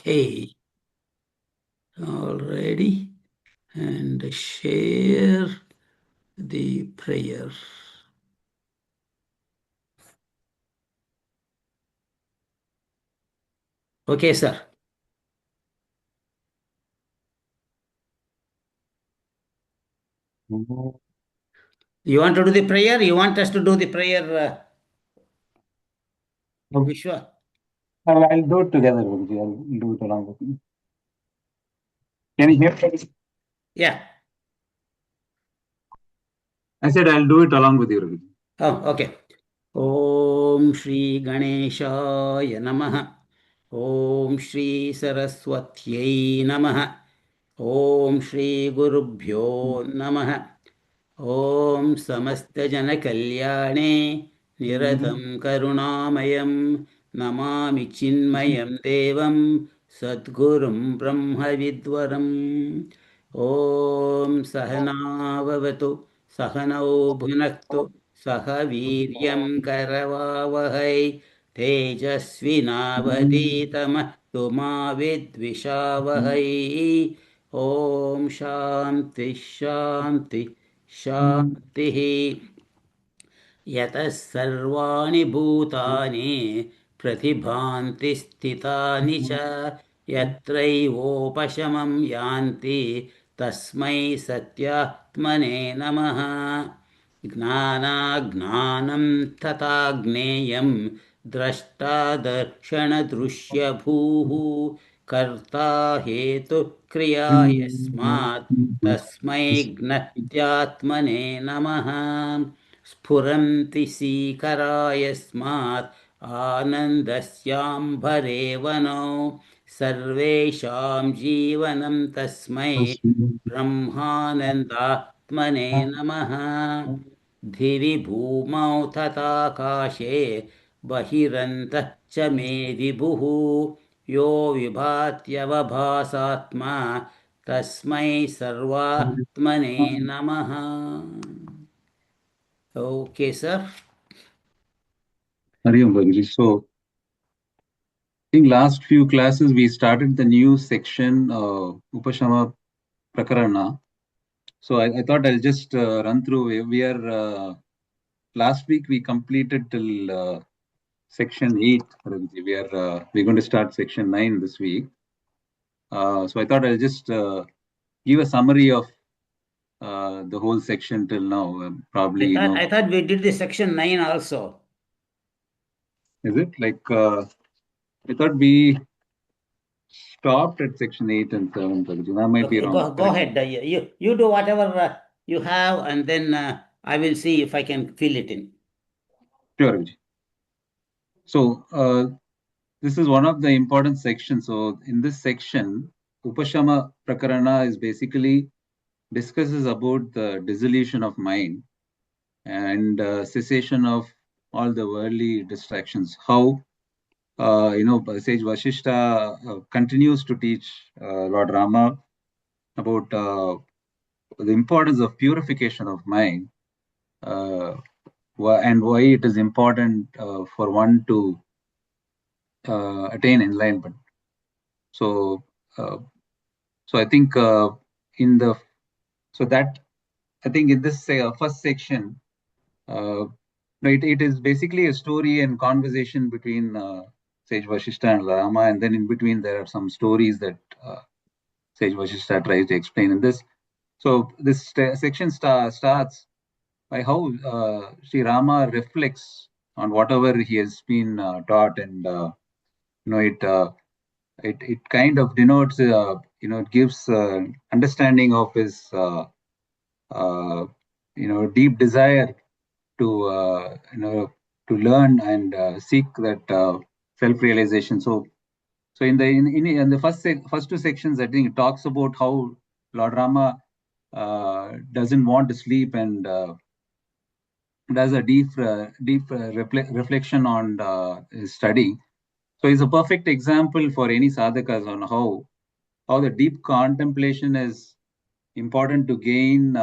Okay, already, and share the prayer. Okay, sir. You want to do the prayer? You want us to do the prayer, Okay. Vishwa? I'll do it together, Guruji. I'll do it along with you. Can you hear me? Yeah. I said I'll do it along with you, Guruji. Oh, okay. ॐ श्रीगणेशाय नमः ॐ श्रीसरस्वत्यै नमः ॐ श्रीगुरुभ्यो नमः ॐ समस्तजनकल्याणे निरतं करुणामयं नमामि चिन्मयं देवं सद्गुरुं ब्रह्मविद्वरम् ॐ सहनाववतु सहनौ भुनक्तु सह वीर्यं करवावहै तेजस्विनावधीतमस्तु मा विद्विषावहै ॐ शान्ति शान्ति शान्तिः यतः सर्वाणि भूतानि प्रतिभान्ति स्थितानि च यत्रैवोपशमं यान्ति तस्मै सत्यात्मने नमः ज्ञानाज्ञानं तथा ज्ञेयं द्रष्टादर्शनदृश्यभूः कर्ता हेतुक्रिया यस्मात् तस्मै ज्ञत्यात्मने नमः स्फुरन्ति सीकरा यस्मात् आनन्दस्याम्भरेवनो सर्वेषां जीवनं तस्मै ब्रह्मानन्दात्मने नमः दिवि भूमौ तथाकाशे बहिरन्तः च मे विभुः यो विभात्यवभासात्मा तस्मै सर्वात्मने नमः. Okay, sir. Hari Om, Guruji. So, I think last few classes we started the new section, Upashama Prakarana. So I thought I'll just run through. We are last week we completed till section 8. Guruji. We're going to start section 9 this week. So I thought I'll just give a summary of the whole section till now. Probably, I thought we did the section 9 also. is it like I thought we stopped at section 8 and 7. Guruji. I might be Okay, wrong. go Correct me. ahead. You do whatever you have, and then I will see if I can fill it in. Sure, Guruji. So this is one of the important sections. So in this section, Upashama Prakarana is basically discusses about the dissolution of mind and cessation of all the worldly distractions. How Sage Vashishta continues to teach Lord Rama about the importance of purification of mind uh, and why it is important for one to attain enlightenment. So, so I think in the so that I think in this first section, it is basically a story and conversation between Sage Vashishta and Rama, and then in between there are some stories that Sage Vashishta tries to explain in this. So this section starts by how Sri Rama reflects on whatever he has been taught, and it kind of denotes it gives understanding of his uh, deep desire to to learn and seek that self-realization. So in the first two sections, I think it talks about how Lord Rama doesn't want to sleep and does a deep reflection on his study. So it's a perfect example for any sadhakas on how the deep contemplation is important to gain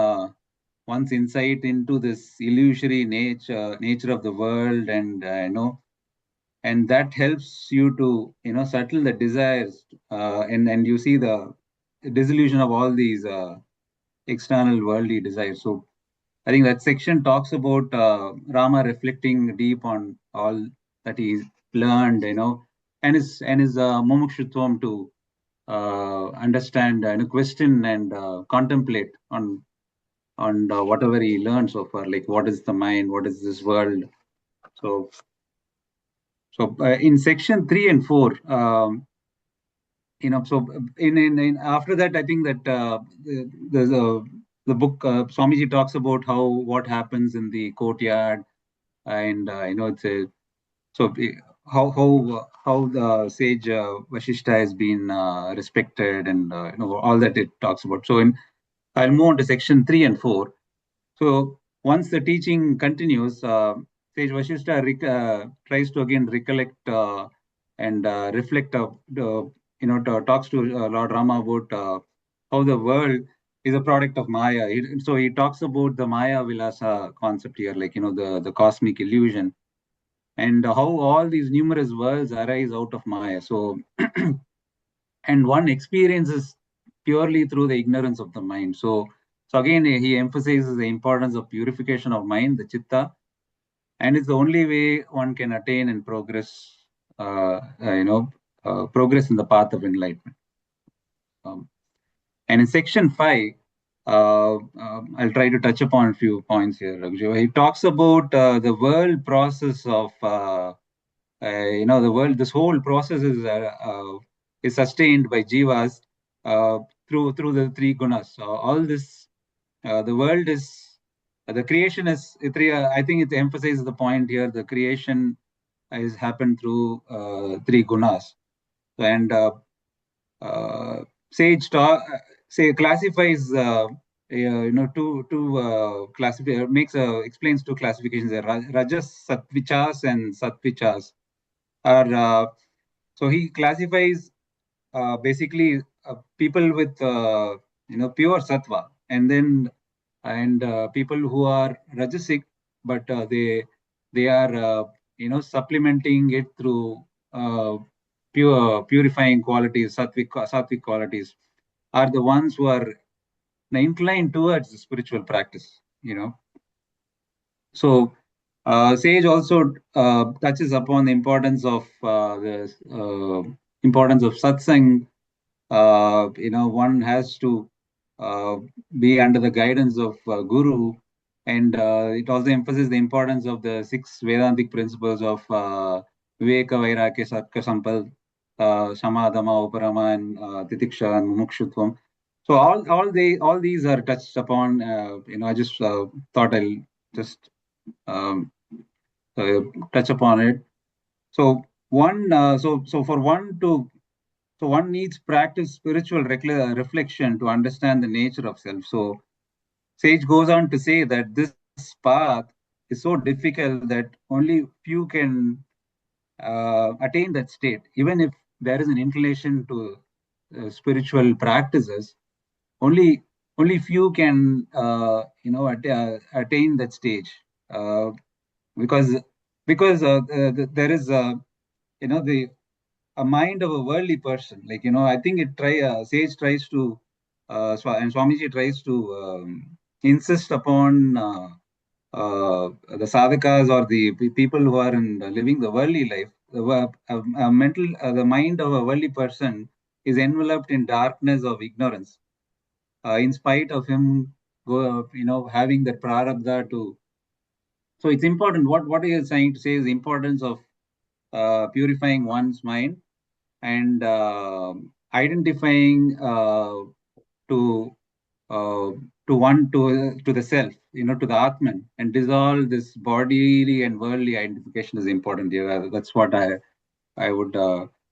one's insight into this illusory nature of the world, and and that helps you to settle the desires, and you see the dissolution of all these external worldly desires. So I think that section talks about Rama reflecting deep on all that he's learned, and his mumukshutvam to understand and question and contemplate on whatever he learned so far, like what is the mind, what is this world. So in section 3 and 4, so in after that, I think that there's the book Swamiji talks about what happens in the courtyard, and it's a so how the sage Vashishta has been respected, and all that it talks about. So I'll move on to section 3 and 4. So once the teaching continues, Sage Vashishta tries to again recollect and reflect, talks to Lord Rama about how the world is a product of Maya. So he talks about the Maya Vilasa concept here, like, the cosmic illusion, and how all these numerous worlds arise out of Maya. So, and one experiences purely through the ignorance of the mind. So again, he emphasizes the importance of purification of mind, the chitta, and it's the only way one can attain and progress, progress in the path of enlightenment. Um, and in section 5, I'll try to touch upon a few points here, Raghu. He talks about the world process of, the world. This whole process is sustained by jivas through the three gunas. All this, the world is, the creation is. I think it emphasizes the point here. The creation has happened through three gunas, and Sage say classifies, two classify makes explains two classifications there. Rajas Satvichas and Satvichas are, so he classifies basically people with pure sattva, and people who are rajasic, but they are supplementing it through uh, purifying qualities, sattvic qualities, are the ones who are inclined towards spiritual practice. So Sage also touches upon the importance of satsang. One has to uh, be under the guidance of guru, and it also emphasizes the importance of the six Vedantic principles of Viveka, Vairagya, Satka, Sampal, Shamadama, Uparama, and Titiksha and Mumukshutvam. So all these are touched upon. I just thought I'll just um, touch upon it. So for one to so one needs practice spiritual reflection to understand the nature of self. So Sage goes on to say that this path is so difficult that only few can attain that state. Even if there is an inclination to spiritual practices, only few can attain that stage, uh, because there is the a mind of a worldly person. Like, I think Sage tries to, and Swamiji tries to insist upon the sadhakas, or the people who are living the worldly life. The mind of a worldly person is enveloped in darkness of ignorance, in spite of him having that prarabdha to. So it's important. What he is trying to say is the importance of purifying one's mind, and identifying to uh, to the self, to the Atman, and dissolve this bodily and worldly identification is important here. That's what I would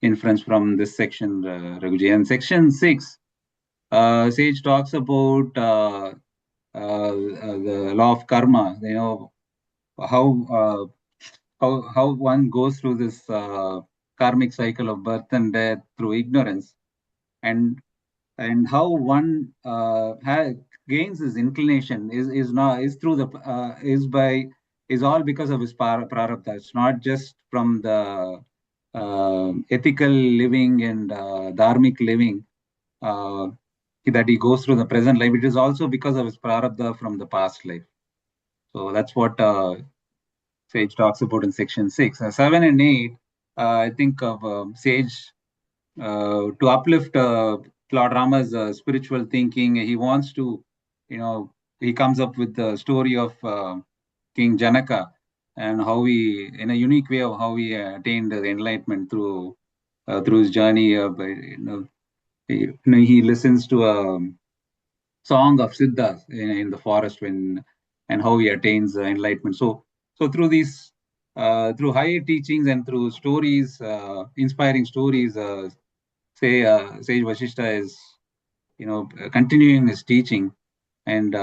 inference from this section, Raghuji. And section 6, Sage talks about the law of karma. How how one goes through this karmic cycle of birth and death through ignorance, and how one gains his inclination is through the is by is all because of his prarabdha. It's not just from the ethical living and dharmic living that he goes through the present life. It is also because of his prarabdha from the past life. So that's what Sage talks about in section 6. 7 and 8, I think of Sage to uplift Lord Rama's spiritual thinking. He wants to, he comes up with the story of King Janaka and how he, in a unique way, of how he attained the enlightenment through his journey. He listens to a song of Siddhas in the forest and how he attains enlightenment. So through these, through higher teachings and through stories, inspiring stories, Sage Vashishta is, continuing his teaching and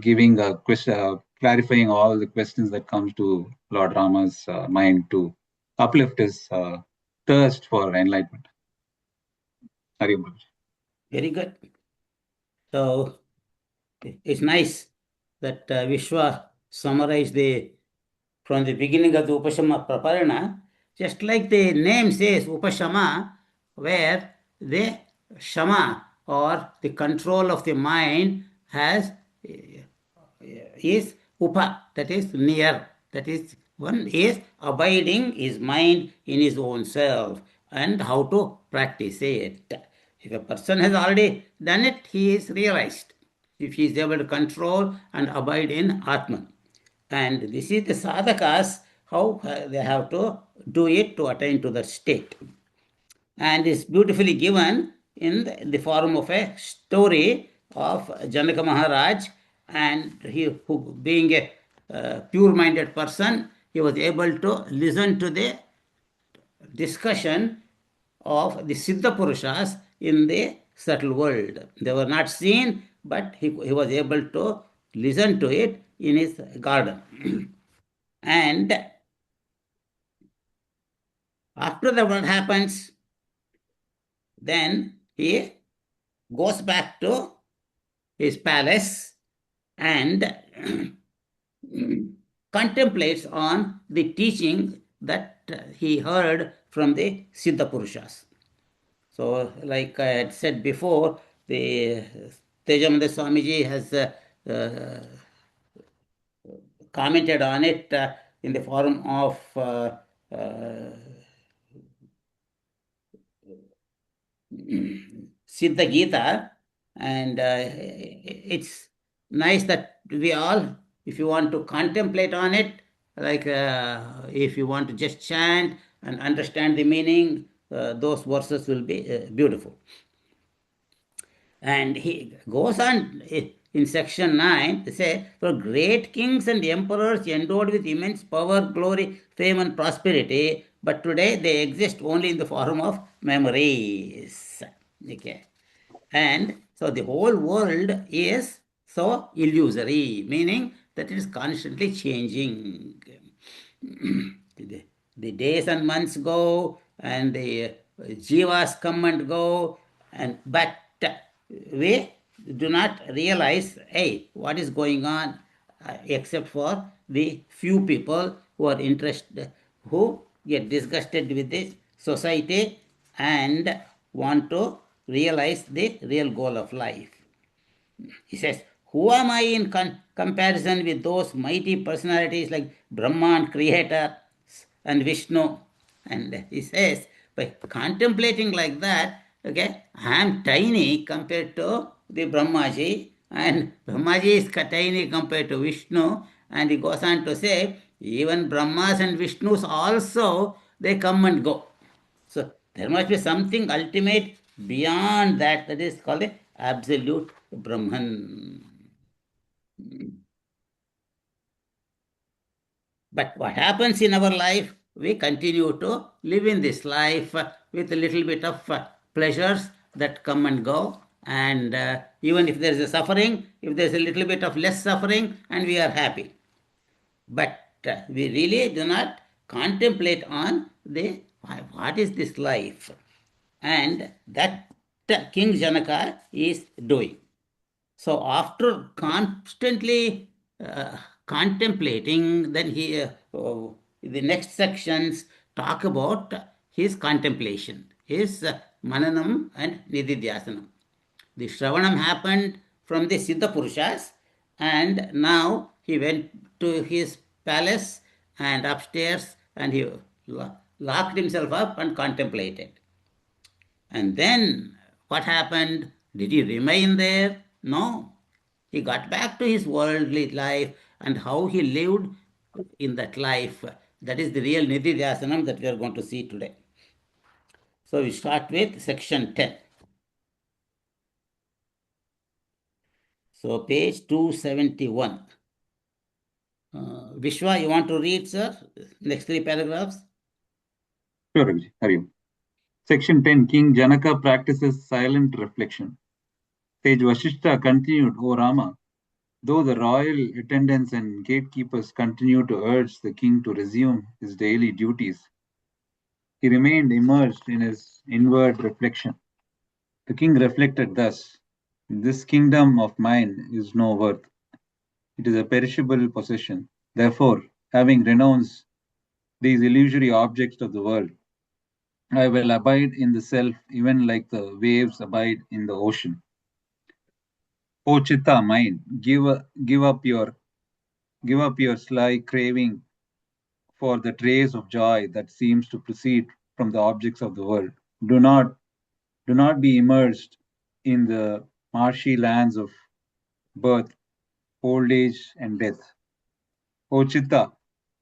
giving a question, clarifying all the questions that comes to Lord Rama's mind to uplift his thirst for enlightenment. Hari Om. Very good. So it's nice that Vishwa summarized from the beginning of the Upashama Praparana, just like the name says, Upashama, where the Shama or the control of the mind is Upa, that is near, that is one is abiding his mind in his own self and how to practice it. If a person has already done it, he is realized. If he is able to control and abide in Atman. And this is the sadhakas, how they have to do it to attain to the state. And it's beautifully given in the form of a story of Janaka Maharaj, and he, who being a pure-minded person, he was able to listen to the discussion of the Siddha Purushas in the subtle world. They were not seen, but he was able to listen to it in his garden. And after that, what happens? Then he goes back to his palace and contemplates on the teaching that he heard from the Siddha Purushas. So, like I had said before, the Tejamanda Swamiji has commented on it in the form of Siddha Gita, and it's nice that we all, if you want to contemplate on it, like if you want to just chant and understand the meaning, those verses will be beautiful. And he goes on in section 9 to say, for great kings and emperors endowed with immense power, glory, fame, and prosperity, but today they exist only in the form of memories. Okay. And so the whole world is so illusory, meaning that it is constantly changing. The days and months go, and the jivas come and go, but we do not realize, hey, what is going on, except for the few people who are interested, who get disgusted with this society and want to realize the real goal of life. He says, who am I in comparison with those mighty personalities like Brahman, Creator, and Vishnu? And he says, by contemplating like that, okay, I am tiny compared to the Brahmaji, and Brahmaji is tiny compared to Vishnu. And he goes on to say, even Brahmas and Vishnus also, they come and go. So there must be something ultimate beyond that, that is called the absolute Brahman. But what happens in our life? We continue to live in this life with a little bit of pleasures that come and go. And even if there is a suffering, if there is a little bit of less suffering, and we are happy. But we really do not contemplate on the what is this life, and that King Janaka is doing. So after constantly contemplating, then the next sections talk about his contemplation, his mananam and nididhyasanam. The Shravanam happened from the Siddha Purushas, and now he went to his palace and upstairs and he locked himself up and contemplated. And then what happened? Did he remain there? No. He got back to his worldly life and how he lived in that life. That is the real Nididhyasanam that we are going to see today. So we start with section 10. So page 271. Vishwa, you want to read, sir? Next three paragraphs? Sure, Raghuji. Hari Om. Section 10, King Janaka practices silent reflection. Sage Vashishta continued, O Rama, though the royal attendants and gatekeepers continued to urge the king to resume his daily duties, he remained immersed in his inward reflection. The king reflected thus: this kingdom of mine is no worth. It is a perishable possession. Therefore, having renounced these illusory objects of the world, I will abide in the self, even like the waves abide in the ocean. O Chitta, mind, give up your sly craving for the trace of joy that seems to proceed from the objects of the world. Do not do not be immersed in the marshy lands of birth, old age, and death. O Chitta,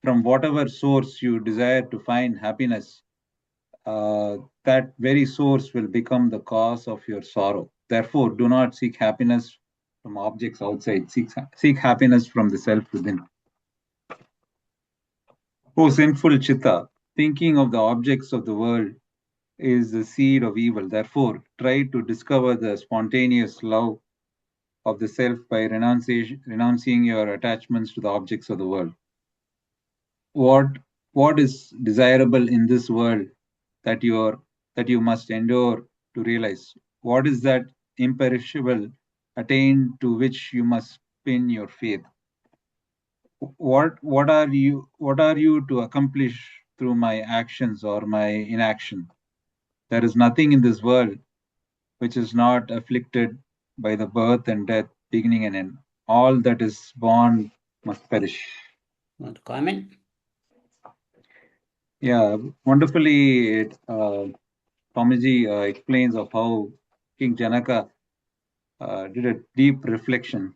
from whatever source you desire to find happiness, that very source will become the cause of your sorrow. Therefore, do not seek happiness from objects outside. Seek happiness from the self within. O sinful Chitta, thinking of the objects of the world is the seed of evil. Therefore, try to discover the spontaneous love of the self by renouncing your attachments to the objects of the world. What is desirable in this world that you must endure to realize? What is that imperishable attained to which you must pin your faith? What are you to accomplish through my actions or my inaction? There is nothing in this world which is not afflicted by the birth and death, beginning and end. All that is born must perish. Want to comment? Yeah, wonderfully, Swamiji explains of how King Janaka did a deep reflection,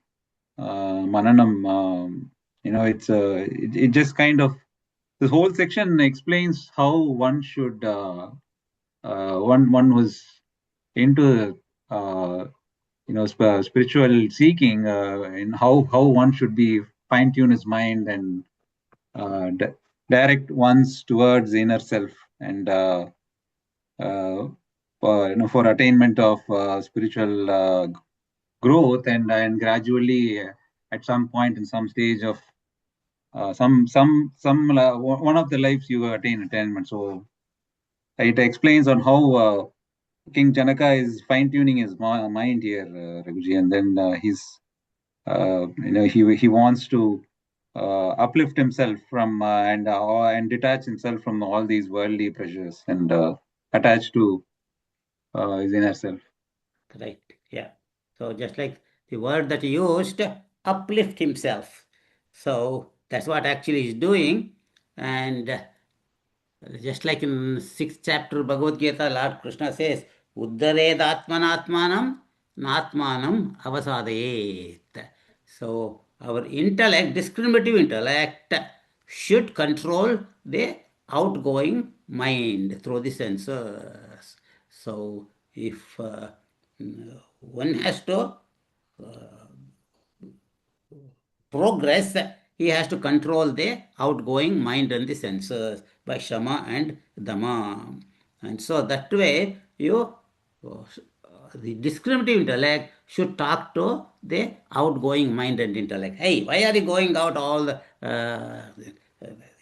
mananam. It just kind of, this whole section explains how one should one was into spiritual seeking, in how one should be fine tune his mind and direct one's towards inner self, and uh, for attainment of spiritual growth, and gradually, at some point in some stage of one of the lives, you attain attainment. So it explains on how King Janaka is fine tuning his mind here, Raghuji, and then he wants to uplift himself from and detach himself from all these worldly pleasures and attach to his inner self. Correct. Yeah. So just like the word that he used, uplift himself. So that's what actually he's doing. And just like in sixth chapter Bhagavad Gita, Lord Krishna says, Uddared Atmanatmanam Natmanam Avasadayet. So our intellect, discriminative intellect, should control the outgoing mind through the senses. So if one has to progress, he has to control the outgoing mind and the senses by Shama and Dama. And so that way, the discriminative intellect should talk to the outgoing mind and intellect. Hey, why are you going out all the,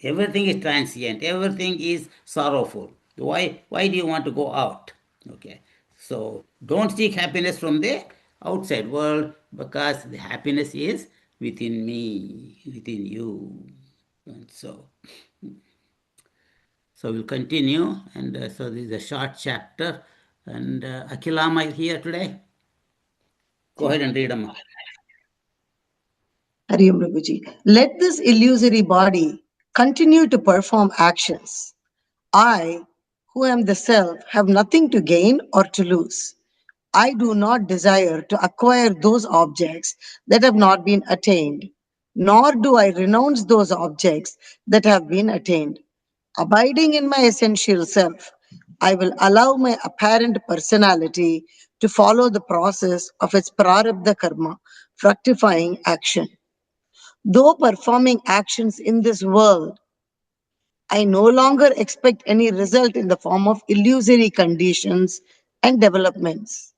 everything is transient, everything is sorrowful. Why do you want to go out? Okay. So don't seek happiness from the outside world, because the happiness is within me, within you. And so we'll continue. And so this is a short chapter. And Akilama is here today. Go ahead and read them. Hari Om Raghuji. Let this illusory body continue to perform actions. I, who am the self, have nothing to gain or to lose. I do not desire to acquire those objects that have not been attained, nor do I renounce those objects that have been attained. Abiding in my essential self, I will allow my apparent personality to follow the process of its prarabdha karma, fructifying action. Though performing actions in this world, I no longer expect any result in the form of illusory conditions and developments.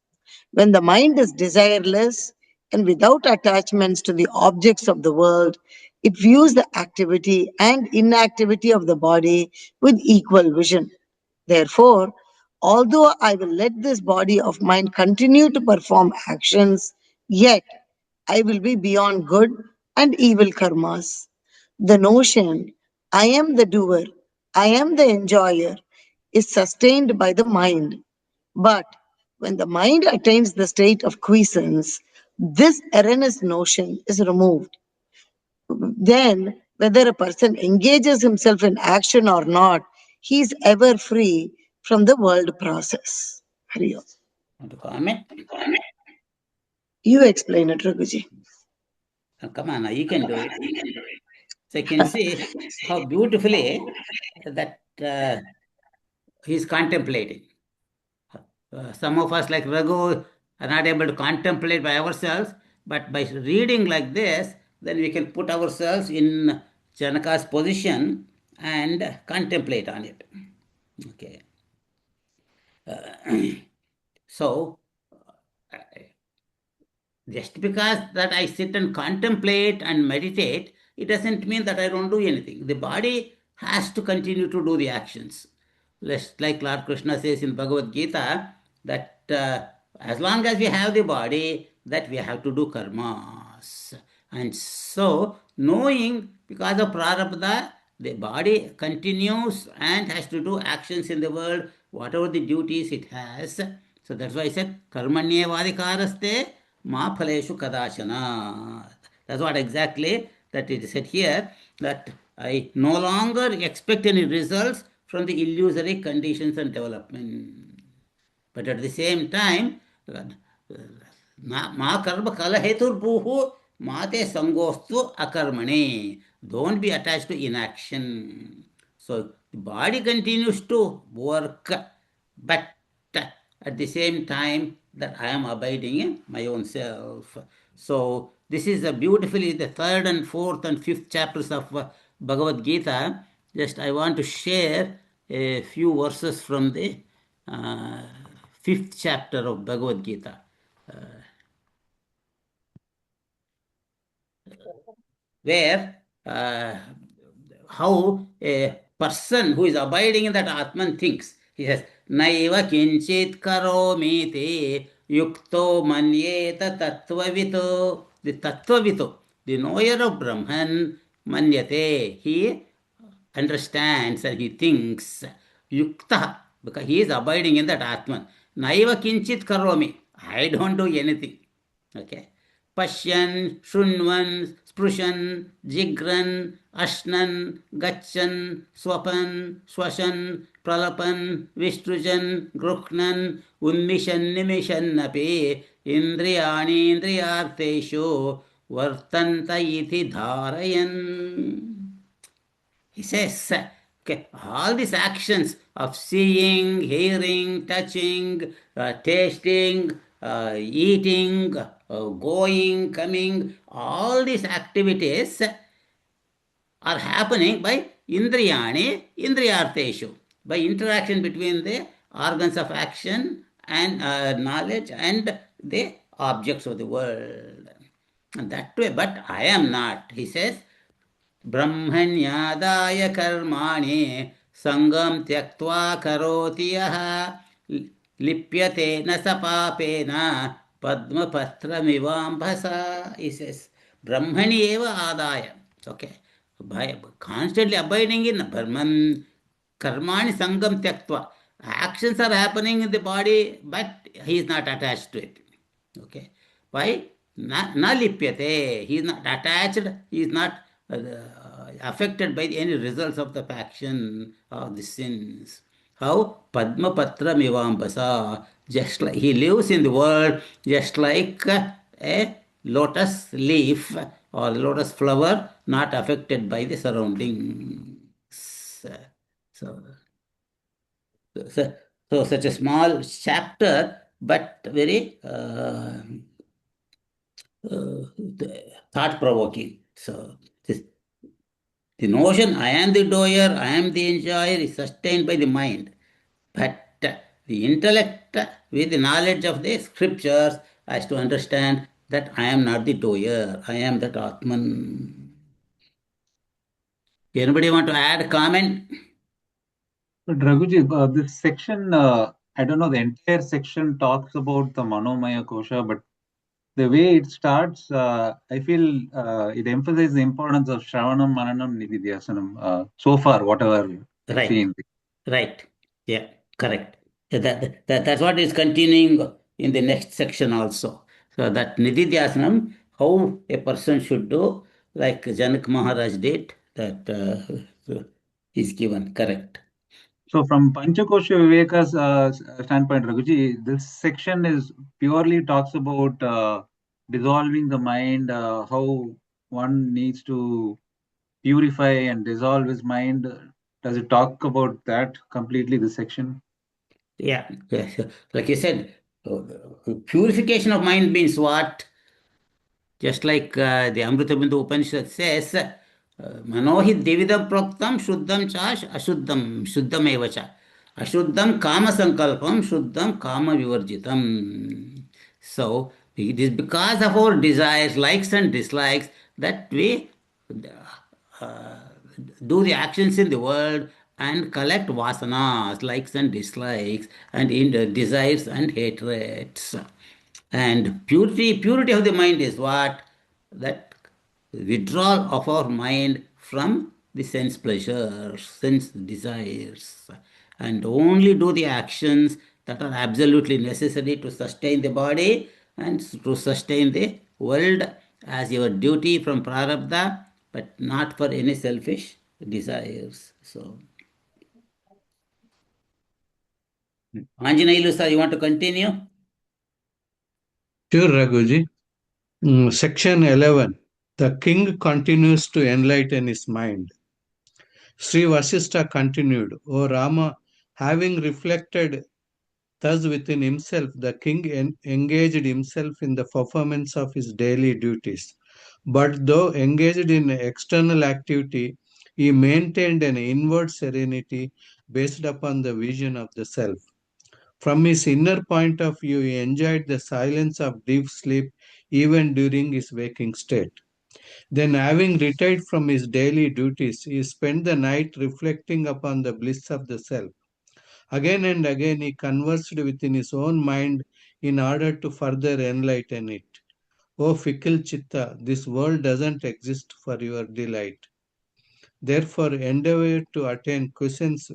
When the mind is desireless and without attachments to the objects of the world, it views the activity and inactivity of the body with equal vision. Therefore, although I will let this body of mine continue to perform actions, yet I will be beyond good and evil karmas. The notion, I am the doer, I am the enjoyer, is sustained by the mind. But when the mind attains the state of quiescence, this erroneous notion is removed. Then, whether a person engages himself in action or not, he is ever free from the world process. Hari Om. Want to comment? You explain it, Raghuji. Come on, now you can do it. So you can see how beautifully that he's contemplating. Some of us, like Raghu, are not able to contemplate by ourselves, but by reading like this, then we can put ourselves in Janaka's position and contemplate on it. Okay. So, just because that I sit and contemplate and meditate, it doesn't mean that I don't do anything. The body has to continue to do the actions. Like Lord Krishna says in Bhagavad Gita, that as long as we have the body, that we have to do karmas. And so, knowing because of prarabdha, the body continues and has to do actions in the world, whatever the duties it has. So that's why I said, karmanyevadikaraste ma phaleshu kadashana. That's what exactly that it is said here, that I no longer expect any results from the illusory conditions and development. But at the same time, ma karma kalahetur buhu mate sangostu akarmane. Don't be attached to inaction. So the body continues to work, but at the same time that I am abiding in my own self. So this is a beautifully the third and fourth and fifth chapters of Bhagavad Gita. Just I want to share a few verses from the uh, fifth chapter of Bhagavad Gita, where how a person who is abiding in that Atman thinks. He says, Naiva kinchit karomi te yukto manyeta tattvavito. The tattvavito, the knower of Brahman, manyate. He understands and he thinks. Yukta, because he is abiding in that Atman. Naiva kinchit karomi. I don't do anything. Okay. Pashyan, Shrunvan, Sprushan, Jigran, Ashnan, Gachan, Swapan, Swashan, Pralapan, Vishtrujan, Gruhnan, Unmishan, Nimishan Napi, Indriyani, Indriyarteshu, Vartanta iti dharayan. He says, okay, all these actions of seeing, hearing, touching, tasting, eating, going, coming, all these activities are happening by indriyani, indriyarteshu, by interaction between the organs of action and knowledge and the objects of the world. And that way, but I am not, he says, ब्रह्मण्यादाय कर्माणि संगम त्यक्त्वा करोति यः लिप्यते न स पापेन पद्मपत्रमिवाम्भसा. He says, Brahmani eva adaya. Okay. By constantly abiding in Brahman, karmani sangam tyaktva. Actions are happening in the body, but he is not attached to it. Okay. Why? Na lipyate. He is not attached. He is not affected by any results of the action of the sins. How? Padma Patra Mivambasa. Just like he lives in the world, just like a lotus leaf or lotus flower, not affected by the surroundings. So, so, so such a small chapter, but very thought provoking. So, the notion I am the doer, I am the enjoyer is sustained by the mind. But the intellect, with the knowledge of the scriptures, has to understand that I am not the doer, I am that Atman. Anybody want to add a comment? But Raghuji, this section, I don't know, the entire section talks about the Manomaya Kosha, but the way it starts, I feel it emphasizes the importance of Shravanam, Mananam, Nididhyasanam. So far, whatever I've Right, seen. right. Yeah, correct. That's what is continuing in the next section also. So that Nididhyasanam, how a person should do, like Janak Maharaj did, that is given. Correct. So, from Panchakosha Viveka's standpoint, Raghuji, this section is purely talks about dissolving the mind, how one needs to purify and dissolve his mind. Does it talk about that completely, this section? Yeah, yes. Like you said, purification of mind means what? Just like the Amritabindu Upanishad says, Manohi Devidam Proktam Shuddham Cha Ashuddham Shuddham Evacha. Ashuddham Kama Sankalpam Shuddham Kama Vivarjitam. So it is because of our desires, likes and dislikes that we uh, do the actions in the world and collect vasanas, likes and dislikes, and in desires and hatreds. And purity of the mind is what? That withdrawal of our mind from the sense pleasures, sense desires, and only do the actions that are absolutely necessary to sustain the body and to sustain the world as your duty from prarabdha, but not for any selfish desires. So, Anjanailu sir, you want to continue? Sure, Raghuji. Section 11. The king continues to enlighten his mind. Sri Vasishta continued, O Rama, having reflected thus within himself, the king engaged himself in the performance of his daily duties. But though engaged in external activity, he maintained an inward serenity based upon the vision of the self. From his inner point of view, he enjoyed the silence of deep sleep even during his waking state. Then, having retired from his daily duties, he spent the night reflecting upon the bliss of the self. Again and again, he conversed within his own mind in order to further enlighten it. O fickle Chitta, this world doesn't exist for your delight. Therefore, endeavor to attain quiescence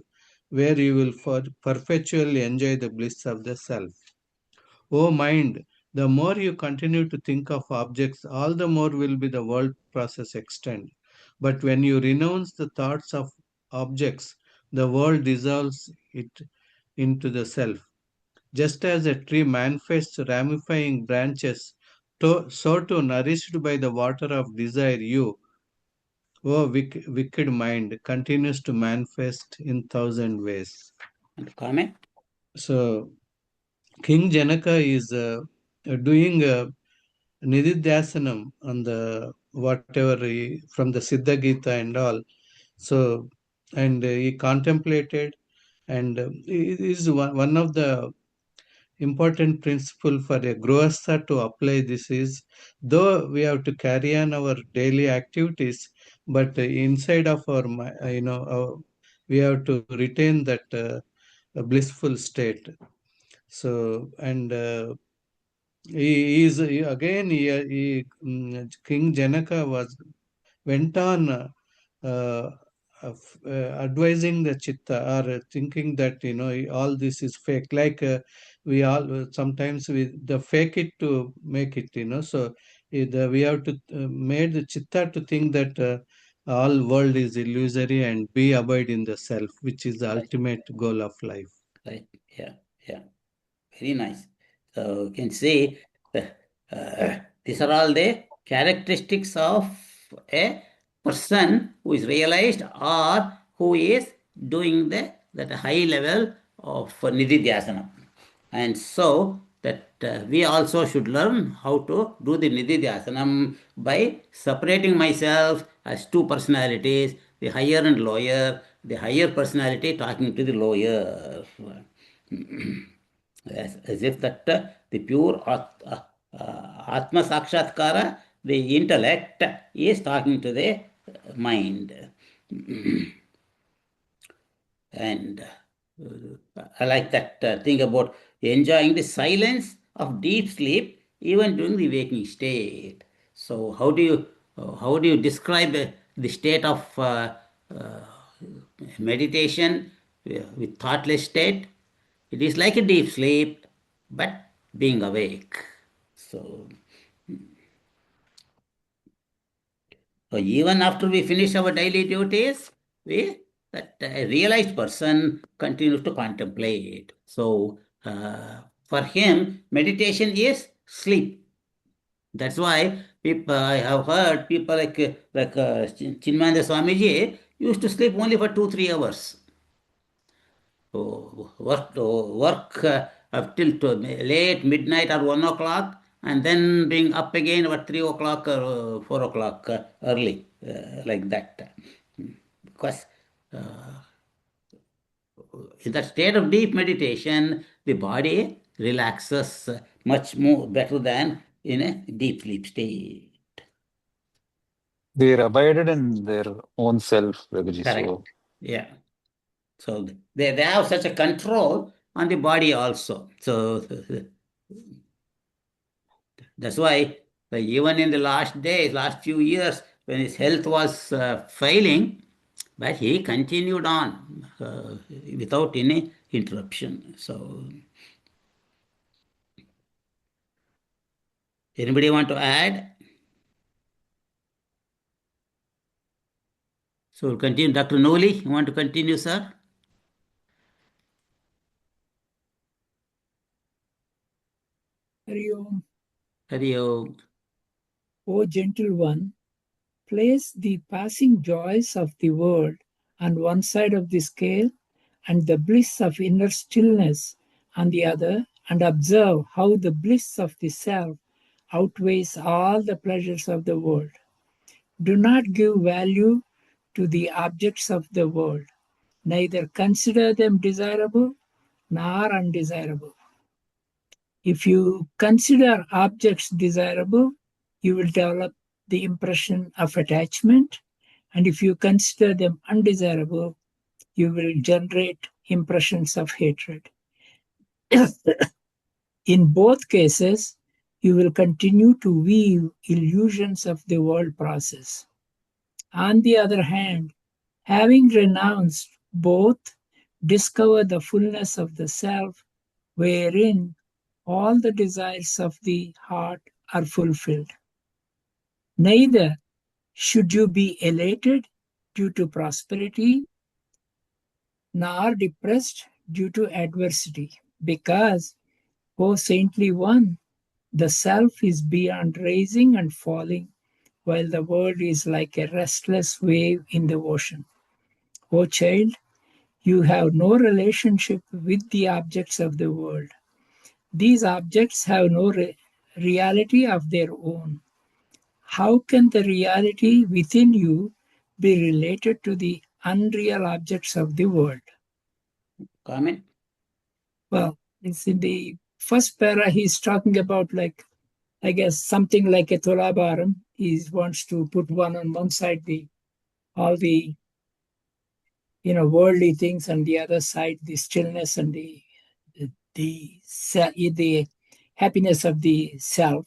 where you will perpetually enjoy the bliss of the self. O mind, the more you continue to think of objects, all the more will be the world process extend. But when you renounce the thoughts of objects, the world dissolves it into the self. Just as a tree manifests ramifying branches, so too nourished by the water of desire, you, O wicked mind, continues to manifest in thousand ways. And comment? So King Janaka is doing Nididhyasanam on the whatever from the Siddha Gita and all. So, and he contemplated, and it is one of the important principle for a growastha to apply this is, though we have to carry on our daily activities, but inside of our, we have to retain that blissful state. So, and King Janaka went on advising the chitta, or thinking that all this is fake. Like we all sometimes we the fake it to make it. So we have to made the chitta to think that all world is illusory and be abide in the self, which is the ultimate goal of life. Right. Yeah. Yeah. Very nice. So you can see these are all the characteristics of a person who is realized or who is doing that high level of nididhyasana. And so that we also should learn how to do the nididhyasanam by separating myself as two personalities, the higher and lower, the higher personality talking to the lower. As if that the pure Atma Sakshatkara, the intellect, is talking to the mind. And I like that thing about enjoying the silence of deep sleep even during the waking state. So how do you describe the state of uh, meditation with thoughtless state? It is like a deep sleep, but being awake. So even after we finish our daily duties, that a realized person continues to contemplate. So for him, meditation is sleep. That's why people, I have heard people like Chinmaya Swamiji used to sleep only for 2 3 hours. Work up till late midnight or 1 o'clock, and then being up again about 3 o'clock or 4 o'clock early, like that. Because in that state of deep meditation, the body relaxes much more better than in a deep sleep state. They're abided in their own self, Raghuji. So Correct. Yeah. So they have such a control on the body also. So that's why even in the last days, last few years, when his health was failing, but he continued on without any interruption. So anybody want to add? So we'll continue. Dr. Noli, you want to continue, sir? Hari Om. Hari Om. O gentle one, place the passing joys of the world on one side of the scale and the bliss of inner stillness on the other, and observe how the bliss of the self outweighs all the pleasures of the world. Do not give value to the objects of the world, neither consider them desirable nor undesirable. If you consider objects desirable, you will develop the impression of attachment, and if you consider them undesirable, you will generate impressions of hatred. In both cases, you will continue to weave illusions of the world process. On the other hand, having renounced both, discover the fullness of the self, wherein all the desires of the heart are fulfilled. Neither should you be elated due to prosperity, nor depressed due to adversity, because, O saintly one, the self is beyond rising and falling, while the world is like a restless wave in the ocean. O child, you have no relationship with the objects of the world. These objects have no reality of their own. How can the reality within you be related to the unreal objects of the world? Comment? Well, it's in the first para, he's talking about, like, I guess, something like a tolabaram. He wants to put one on one side, all the worldly things, and the other side the stillness and the happiness of the self.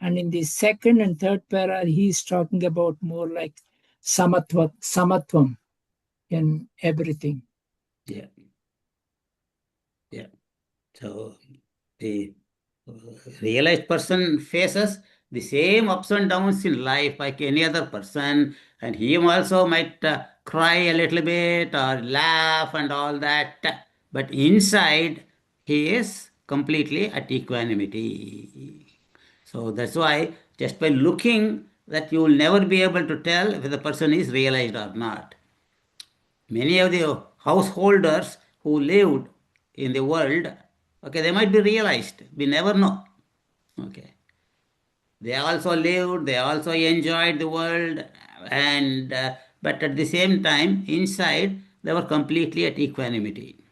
And in the second and third para, he is talking about more like samatvam in everything. Yeah. Yeah. So the realized person faces the same ups and downs in life like any other person, and he also might cry a little bit or laugh and all that, but inside he is completely at equanimity. So that's why just by looking that you will never be able to tell if the person is realized or not. Many of the householders who lived in the world, okay, they might be realized. We never know. Okay. They also lived, they also enjoyed the world, and but at the same time, inside, they were completely at equanimity.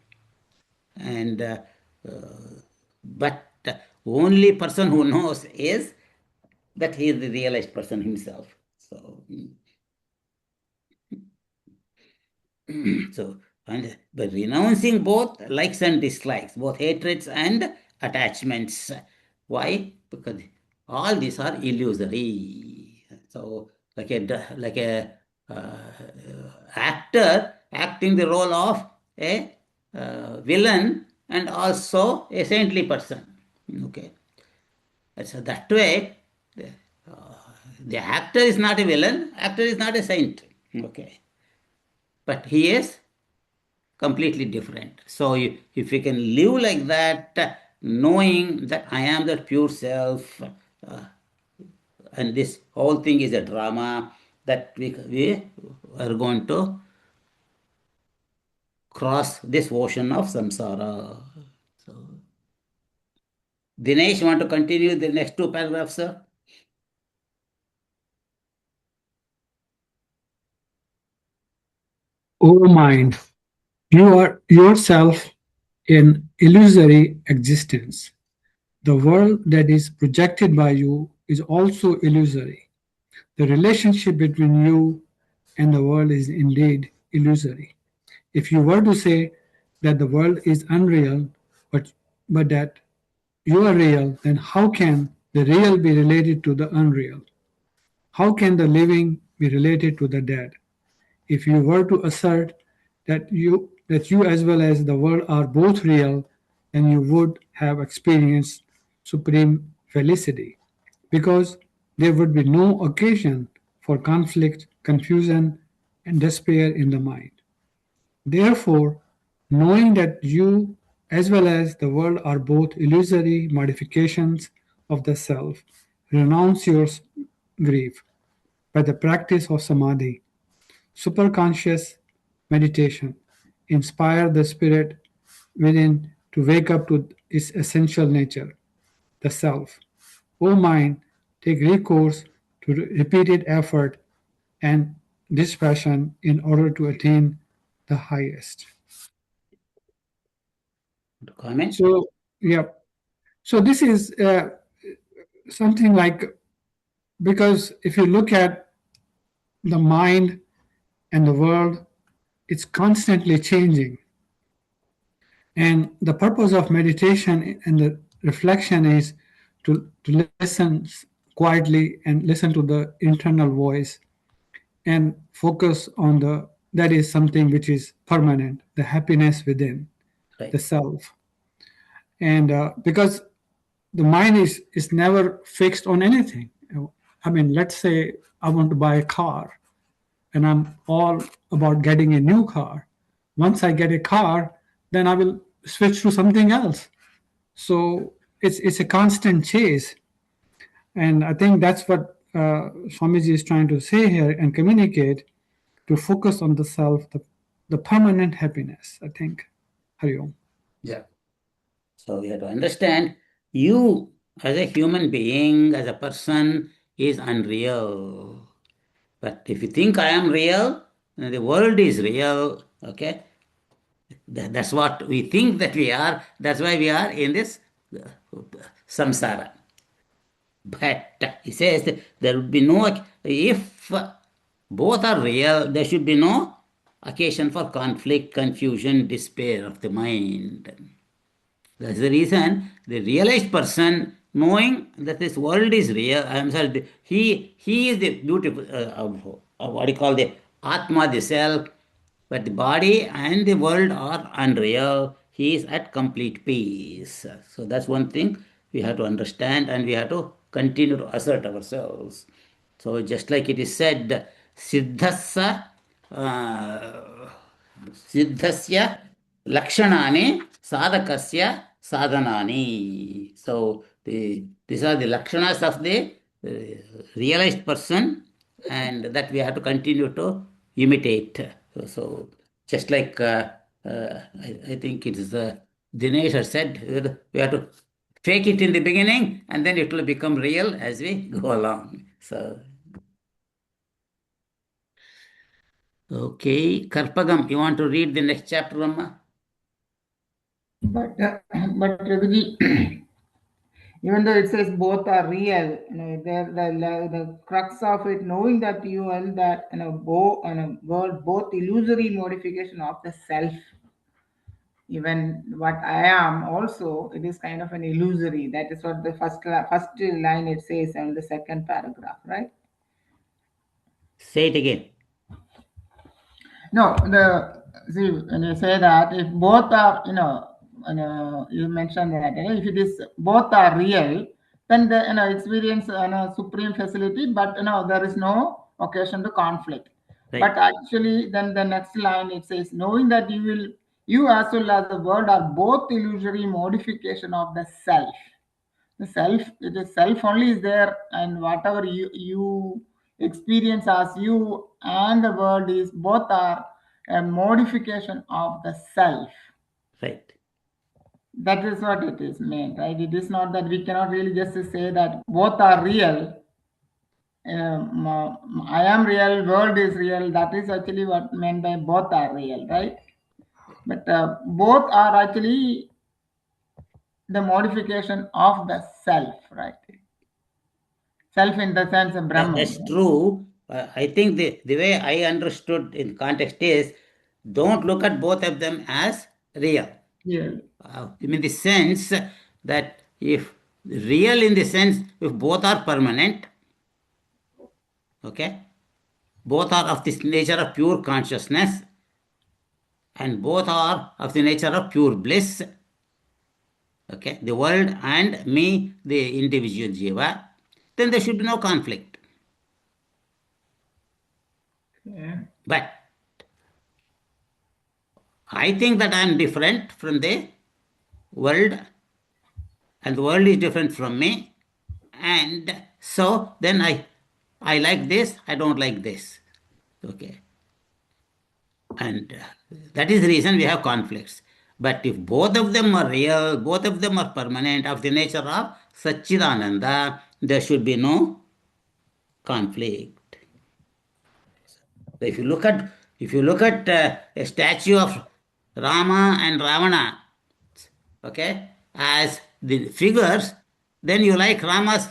And but only person who knows is that he is the realized person himself. So so, and by renouncing both likes and dislikes, both hatreds and attachments. Why? Because all these are illusory. So, like a actor acting the role of a villain and also a saintly person. Okay, so that way, the actor is not a villain. Actor is not a saint. Okay, but he is completely different. So if we can live like that, knowing that I am the pure self, and this whole thing is a drama, that we are going to cross this ocean of samsara. So, Dinesh, want to continue the next two paragraphs, sir? O mind, you are yourself in illusory existence. The world that is projected by you is also illusory. The relationship between you and the world is indeed illusory. If you were to say that the world is unreal, but that you are real, then how can the real be related to the unreal? How can the living be related to the dead? If you were to assert that you as well as the world are both real, then you would have experienced supreme felicity, because there would be no occasion for conflict, confusion, and despair in the mind. Therefore, knowing that you as well as the world are both illusory modifications of the self, renounce your grief by the practice of samadhi, superconscious meditation. Inspire the spirit within to wake up to its essential nature, the self. O mind, take recourse to repeated effort and dispassion in order to attain the highest. Comment? So, yeah. So this is something like, because if you look at the mind and the world, it's constantly changing. And the purpose of meditation and the reflection is to listen quietly and listen to the internal voice and focus on that is something which is permanent, the happiness within the Right. self. And because the mind is never fixed on anything. I mean, let's say I want to buy a car and I'm all about getting a new car. Once I get a car, then I will switch to something else. So it's a constant chase, and I think that's what Swamiji is trying to say here and communicate, to focus on the self, the permanent happiness. I think, Hari Om. Yeah. So we have to understand you as a human being, as a person, is unreal. But if you think I am real, then the world is real. Okay, that's what we think that we are. That's why we are in this samsara. But he says that there would be no, if both are real, there should be no occasion for conflict, confusion, despair of the mind. That's the reason the realized person, knowing that this world is real, I am sorry, he is the beautiful, what do you call the Atma, the self, but the body and the world are unreal. He is at complete peace. So that's one thing we have to understand, and we have to continue to assert ourselves. So just like it is said, Siddhassa सिद्धस्य लक्षणानि sadhakasya sadhanani. So these are the lakshanas of the realized person, and that we have to continue to imitate. So just like I think it is Dinesh has said, we have to fake it in the beginning, and then it will become real as we go along. So okay, Karpagam, you want to read the next chapter, Rama? But Raghuji, even though it says both are real, the crux of it, knowing that you are that both illusory modification of the self. Even what I am also, it is kind of an illusory. That is what the first line it says in the second paragraph, right? Say it again. No, see, when you say that if both are, you mentioned that if it is both are real, then the experience supreme facility, but there is no occasion to conflict. Right. But actually, then the next line it says, knowing that you as well as the world are both illusory modification of the self. The self, it is self only is there, and whatever you experience as you and the world is both are a modification of the self. Right. That is what it is meant, right? It is not that we cannot really just say that both are real. I am real, world is real. That is actually what meant by both are real, right? But both are actually the modification of the self, right? Self in the sense of Brahman. That's true. I think the way I understood in context is, don't look at both of them as real. Yeah. In the sense that if real in the sense, if both are permanent, okay, both are of this nature of pure consciousness, and both are of the nature of pure bliss, okay, the world and me, the individual jiva, then there should be no conflict. Yeah. But I think that I am different from the world, and the world is different from me, and so then I like this, I don't like this, okay, and that is the reason we have conflicts. But if both of them are real, both of them are permanent, of the nature of Satchidananda, there should be no conflict. So if you look at a statue of Rama and Ravana, okay, as the figures, then you like Rama's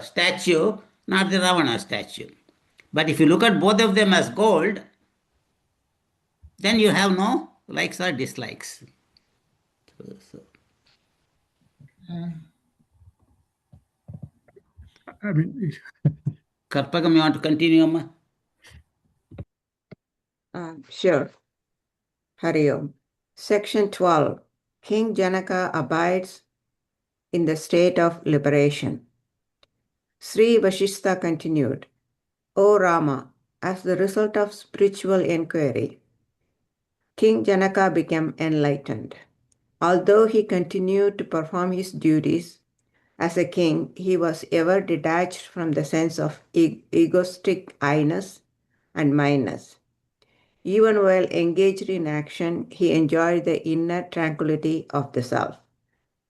statue, not the Ravana statue. But if you look at both of them as gold, then you have no likes or dislikes. So. I mean, Karpagam, you want to continue, Amma? Sure. Hari Om. Section 12. King Janaka abides in the state of liberation. Sri Vashishta continued, O Rama, as the result of spiritual inquiry, King Janaka became enlightened. Although he continued to perform his duties as a king, he was ever detached from the sense of egoistic I-ness and mineness. Even while engaged in action, he enjoyed the inner tranquility of the self.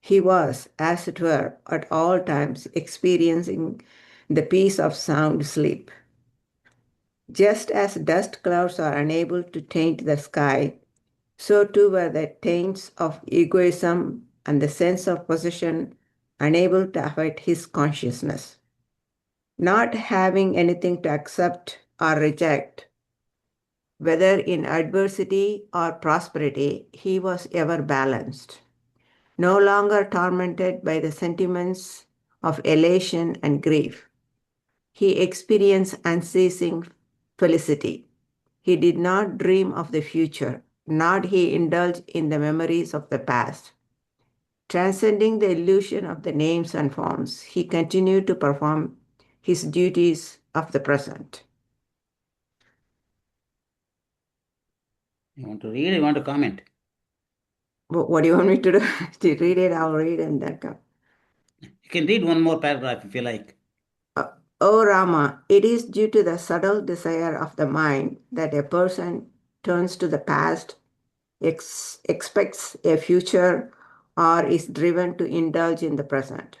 He was, as it were, at all times experiencing the peace of sound sleep. Just as dust clouds are unable to taint the sky, so too were the taints of egoism and the sense of possession unable to affect his consciousness. Not having anything to accept or reject, whether in adversity or prosperity, he was ever balanced. no longer tormented by the sentiments of elation and grief. He experienced unceasing felicity. He did not dream of the future, nor he indulged in the memories of the past. Transcending the illusion of the names and forms, he continued to perform his duties of the present. You want to read or you want to comment? What do you want me to do? To read it, I'll read and then come. You can read one more paragraph if you like. O Rama, it is due to the subtle desire of the mind that a person turns to the past, expects a future, or is driven to indulge in the present.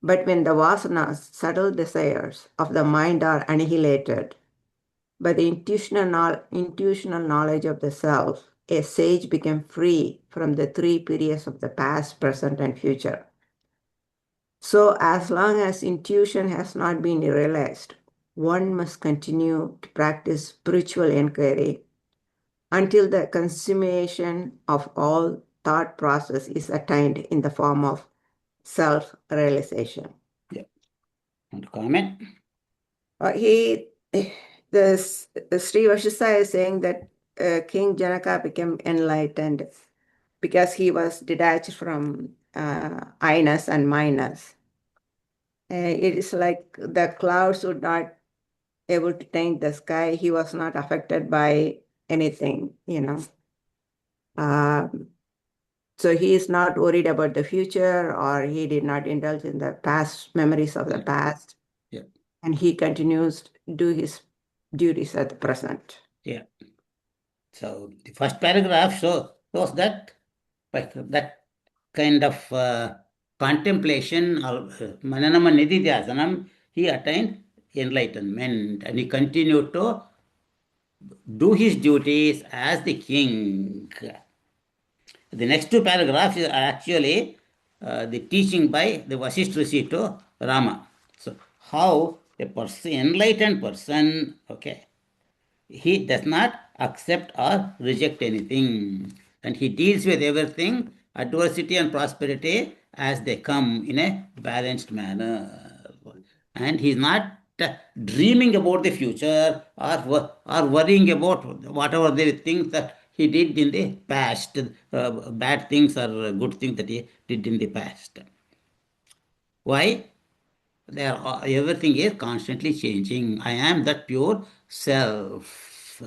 But when the vasanas, subtle desires of the mind, are annihilated by the intuitional knowledge of the self, a sage became free from the three periods of the past, present, and future. So, as long as intuition has not been realized, one must continue to practice spiritual inquiry until the consummation of all thought process is attained in the form of self-realization. Yeah. Want to comment? The Sri Vashista is saying that King Janaka became enlightened because he was detached from I-ness and minus. It is like the clouds would not able to taint the sky. He was not affected by anything, So he is not worried about the future, or he did not indulge in the past memories of the past. Yeah. And he continues to do his duties at the present. Yeah. So the first paragraph shows that kind of contemplation or mananama nididhyasanam, he attained enlightenment and he continued to do his duties as the king. The next two paragraphs are actually the teaching by the Vasishtha Rishi to Rama. So how a person, enlightened person, okay, he does not accept or reject anything, and he deals with everything, adversity and prosperity, as they come in a balanced manner. And he's not dreaming about the future or worrying about whatever the things that he did in the past, bad things or good things that he did in the past. Why? Everything is constantly changing. I am that pure self.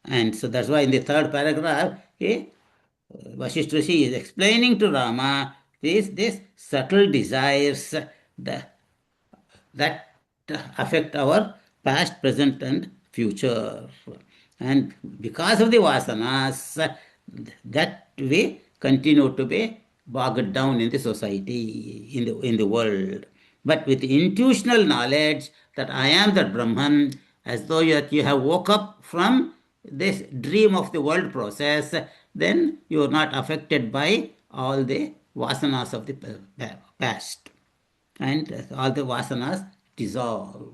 And so that's why in the third paragraph, Vasishtha Rishi is explaining to Rama this subtle desires that affect our past, present, and future. And because of the vasanas, that we continue to be bogged down in the society, in the world. But with intuitional knowledge that I am that Brahman, as though you have woke up from this dream of the world process, then you are not affected by all the vasanas of the past. And all the vasanas dissolve.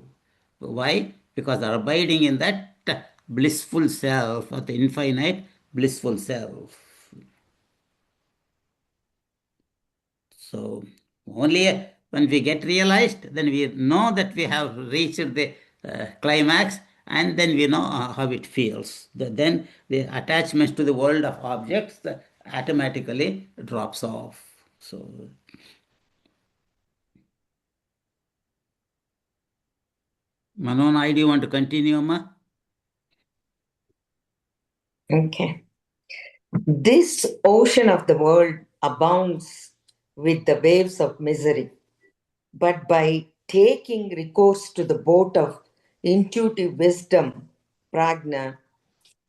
Why? Because they are abiding in that blissful self, or the infinite blissful self. So only when we get realized, then we know that we have reached the climax, and then we know how it feels. Then the attachments to the world of objects automatically drops off. So Manona, do you want to continue, Ma? Okay. This ocean of the world abounds with the waves of misery, but by taking recourse to the boat of intuitive wisdom, prajna,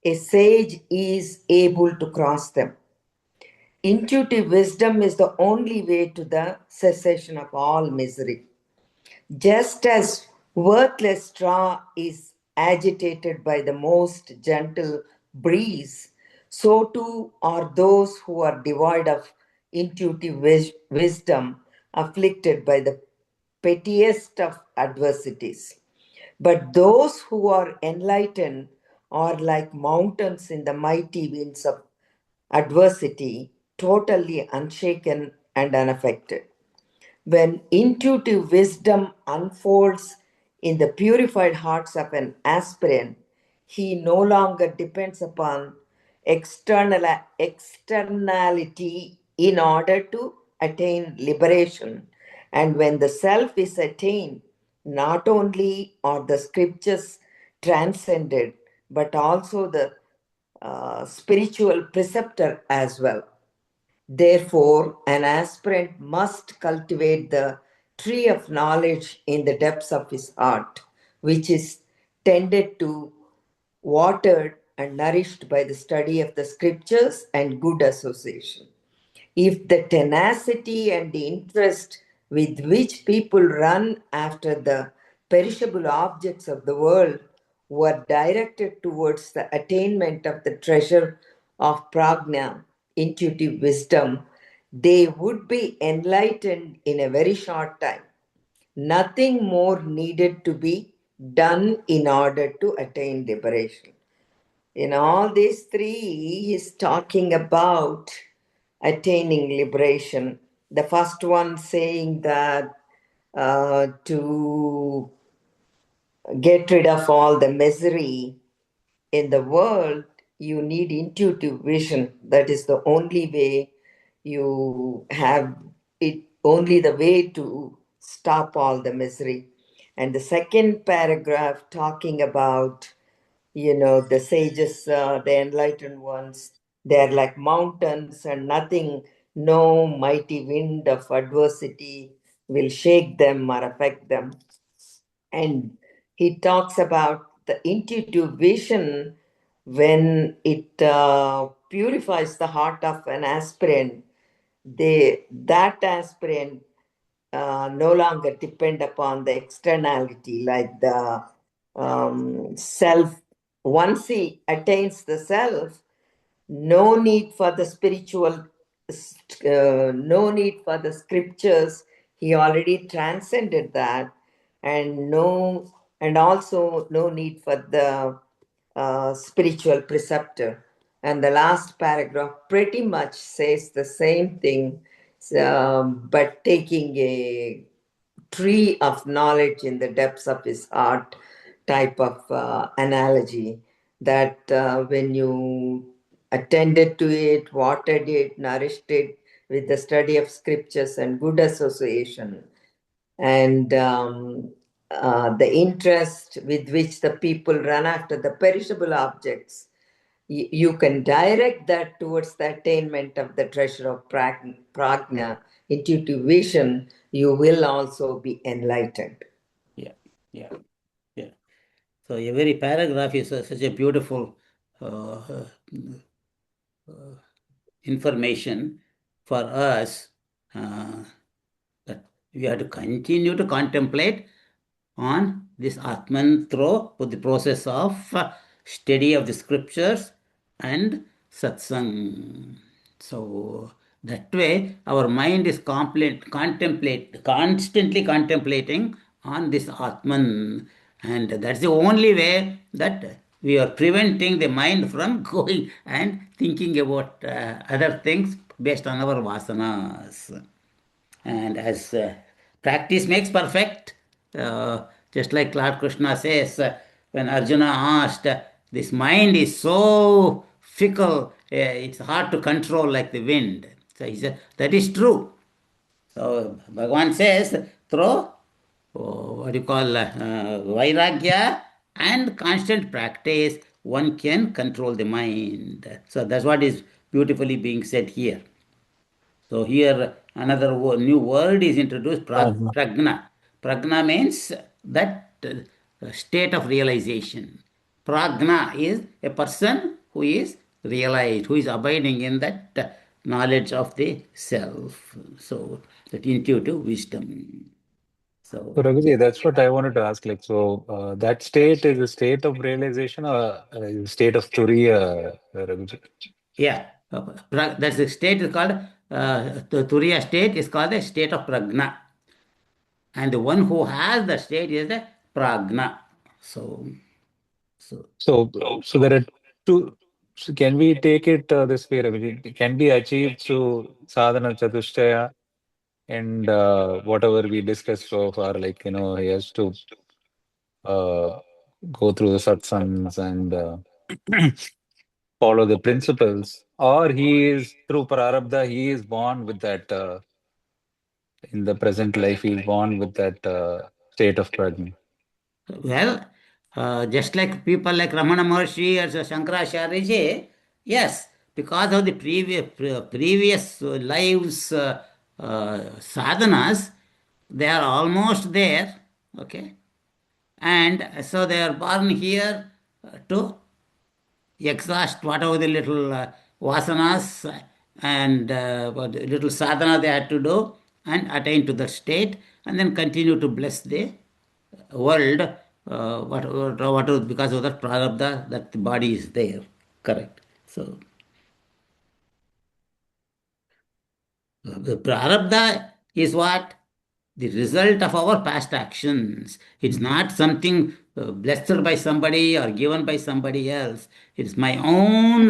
a sage is able to cross them. Intuitive wisdom is the only way to the cessation of all misery. Just as worthless straw is agitated by the most gentle breeze, so too are those who are devoid of intuitive wisdom afflicted by the pettiest of adversities. But those who are enlightened are like mountains in the mighty winds of adversity, totally unshaken and unaffected. When intuitive wisdom unfolds in the purified hearts of an aspirant, he no longer depends upon externality in order to attain liberation. And when the self is attained, not only are the scriptures transcended, but also the spiritual preceptor as well. Therefore, an aspirant must cultivate the tree of knowledge in the depths of his heart, which is tended to, watered, and nourished by the study of the scriptures and good association. If the tenacity and the interest with which people run after the perishable objects of the world were directed towards the attainment of the treasure of prajna, intuitive wisdom, they would be enlightened in a very short time. Nothing more needed to be done in order to attain liberation. In all these three, he is talking about attaining liberation. The first one saying that to get rid of all the misery in the world, you need intuitive vision. That is the only way you have it, only the way to stop all the misery. And the second paragraph talking about, the sages, the enlightened ones, they're like mountains, and nothing, no mighty wind of adversity will shake them or affect them. And he talks about the intuitive vision when it purifies the heart of an aspirant. That aspirant no longer depend upon the externality like the self. Once he attains the self, no need for the spiritual, no need for the scriptures. He already transcended that, and also no need for the spiritual preceptor. And the last paragraph pretty much says the same thing, but taking a tree of knowledge in the depths of his heart type of analogy, that when you attended to it, watered it, nourished it with the study of scriptures and good association, and the interest with which the people run after the perishable objects, you can direct that towards the attainment of the treasure of prajna, intuitive vision. You will also be enlightened. Yeah, yeah, yeah. So every paragraph is such a beautiful information for us that we have to continue to contemplate on this Atman through the process of study of the scriptures and satsang. So that way our mind is constantly contemplating on this Atman, and that's the only way that we are preventing the mind from going and thinking about other things based on our vasanas. And as practice makes perfect, just like Lord Krishna says, when Arjuna asked, this mind is so fickle, it's hard to control like the wind. So he said, that is true. So Bhagavan says, through what you call vairagya and constant practice, one can control the mind. So that's what is beautifully being said here. So here another new word is introduced, Pragna. pragna. Pragna means that state of realization. Pragna is a person who is realized, who is abiding in that knowledge of the self. So that intuitive wisdom. So So Raghuji, that's what I wanted to ask. Like, so that state is a state of realization or a state of turiya, Raghuji? yeah, that's the state is called the Turiya state is called the state of pragna. And the one who has the state is the pragna. So So there are two. So can we take it this way, Ravi? It can be achieved through sadhana chatushtaya and whatever we discussed so far, like, he has to uh, go through the satsangs and follow the principles, or he is through prarabdha, he is born with that, in the present life, he is born with that state of prajna. Well, just like people like Ramana Maharshi or Shankaracharya say, yes, because of the previous lives sadhanas, they are almost there, okay, and so they are born here to exhaust whatever the little vasanas and what little sadhana they had to do and attain to that state and then continue to bless the world, whatever, because of that prarabdha, that the body is there. Correct. So, the prarabdha is what? The result of our past actions. It's not something blessed by somebody or given by somebody else. It's my own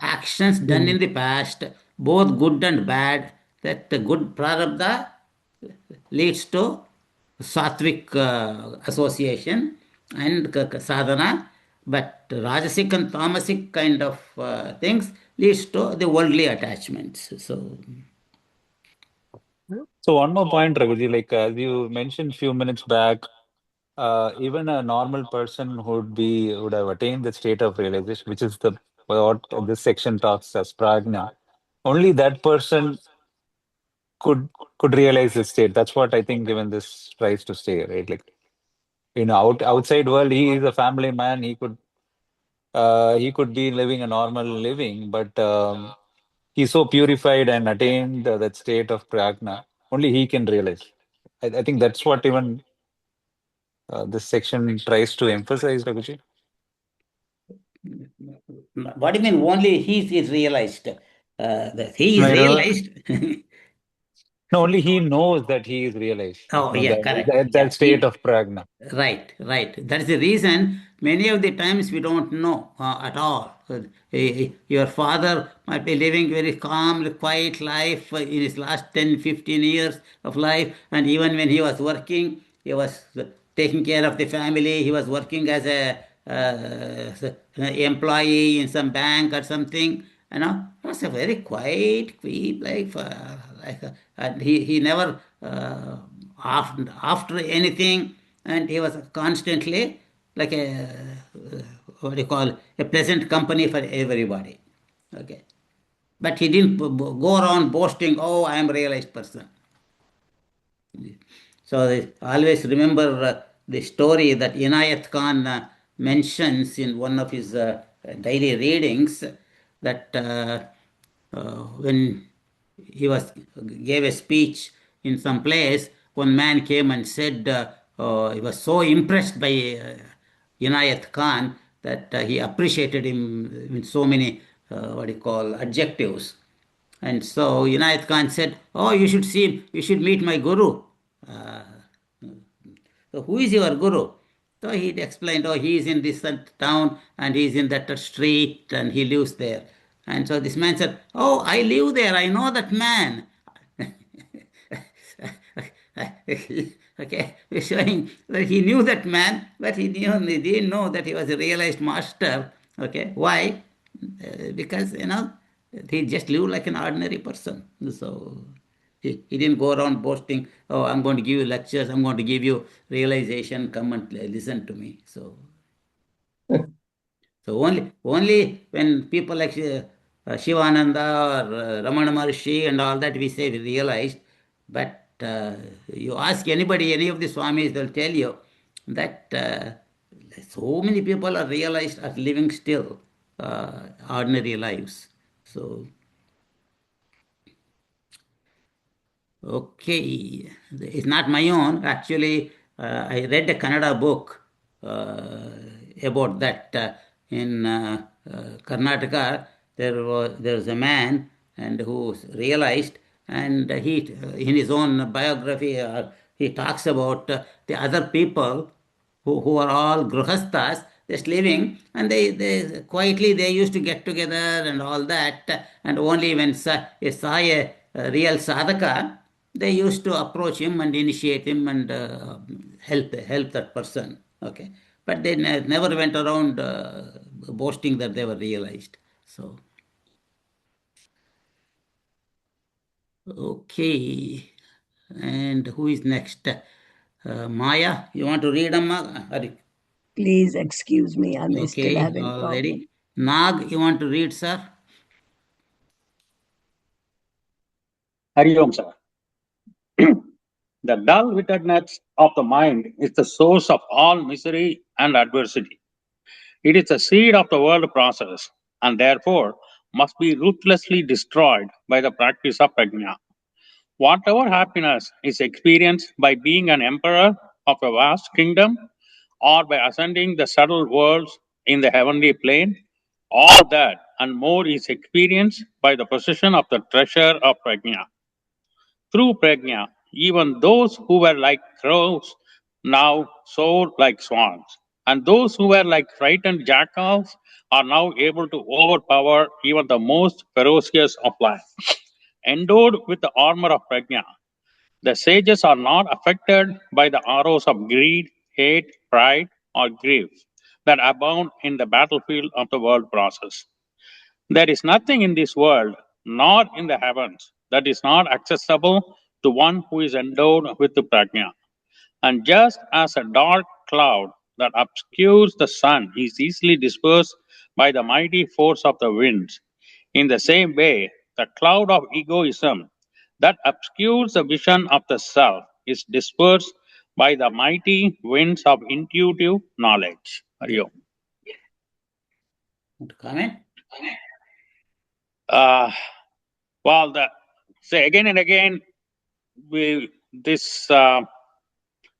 actions done in the past, both good and bad. That the good prarabdha leads to sattvic association and sadhana, but rajasic and tamasic kind of things leads to the worldly attachments. So, So one more point, Raghuji, like as you mentioned few minutes back, even a normal person would have attained the state of realization, which is the what this section talks as prajna. Only that person could could realize this state. That's what I think even this tries to say, right? Like outside world, he is a family man. He could be living a normal living, but he's so purified and attained that state of prajna. Only he can realize. I think that's what even this section tries to emphasize, Raghuji. what do you mean? Only he is realized. That he is Wherever realized. No, only he knows that he is realized. Oh, yeah, correct. That Yeah, state of prajna. right, right. That's the reason many of the times we don't know at all. Your father might be living very calm, quiet life in his last 10, 15 years of life, and even when he was working, he was taking care of the family, he was working as a employee in some bank or something. It was a very quiet, life. And he never after anything, and he was constantly like a what do you call a pleasant company for everybody. Okay, but he didn't go around boasting, "Oh, I am a realized person." So always remember the story that Inayat Khan mentions in one of his daily readings, that when he gave a speech in some place, one man came and said he was so impressed by Inayat Khan that he appreciated him with so many what do you call adjectives. And so Inayat Khan said, "Oh, you should meet my guru." Uh, so who is your guru? So he explained, oh, he is in this town and he is in that street and he lives there. And so this man said, oh, I live there. I know that man. Okay, showing that he knew that man, but he didn't know that he was a realized master. Okay, why? Because he just lived like an ordinary person. So he didn't go around boasting, oh, I'm going to give you lectures, I'm going to give you realization, come and listen to me. So only when people like Shivananda or Ramana Maharshi and all that we say we realized, but you ask anybody, any of the Swamis, they'll tell you that so many people are realized, are living still ordinary lives. So okay, it's not my own. Actually, I read a Kannada book about that. In Karnataka, there was a man and who realized, and he in his own biography he talks about the other people who are all grihasthas, just living, and they quietly they used to get together and all that, and only when they saw a real sadhaka, they used to approach him and initiate him and help that person. Okay, but they never went around boasting that they were realized. So okay, and who is next? Maya, you want to read, Amma? Please excuse me, I'm still Okay, having all problem. ready. Nag, you want to read, sir? Hari Om, sir. The dull-wittedness of the mind is the source of all misery and adversity. It is the seed of the world process and therefore must be ruthlessly destroyed by the practice of prajna. Whatever happiness is experienced by being an emperor of a vast kingdom or by ascending the subtle worlds in the heavenly plane, all that and more is experienced by the possession of the treasure of prajna. Through prajna, even those who were like crows now soar like swans, and those who were like frightened jackals are now able to overpower even the most ferocious of lions. Endowed with the armor of prajna, the sages are not affected by the arrows of greed, hate, pride, or grief that abound in the battlefield of the world process. There is nothing in this world, nor in the heavens, that is not accessible to one who is endowed with the prajna. And just as a dark cloud that obscures the sun is easily dispersed by the mighty force of the winds, in the same way, the cloud of egoism that obscures the vision of the self is dispersed by the mighty winds of intuitive knowledge. Hari Om. Want to comment? Well, say again and again, this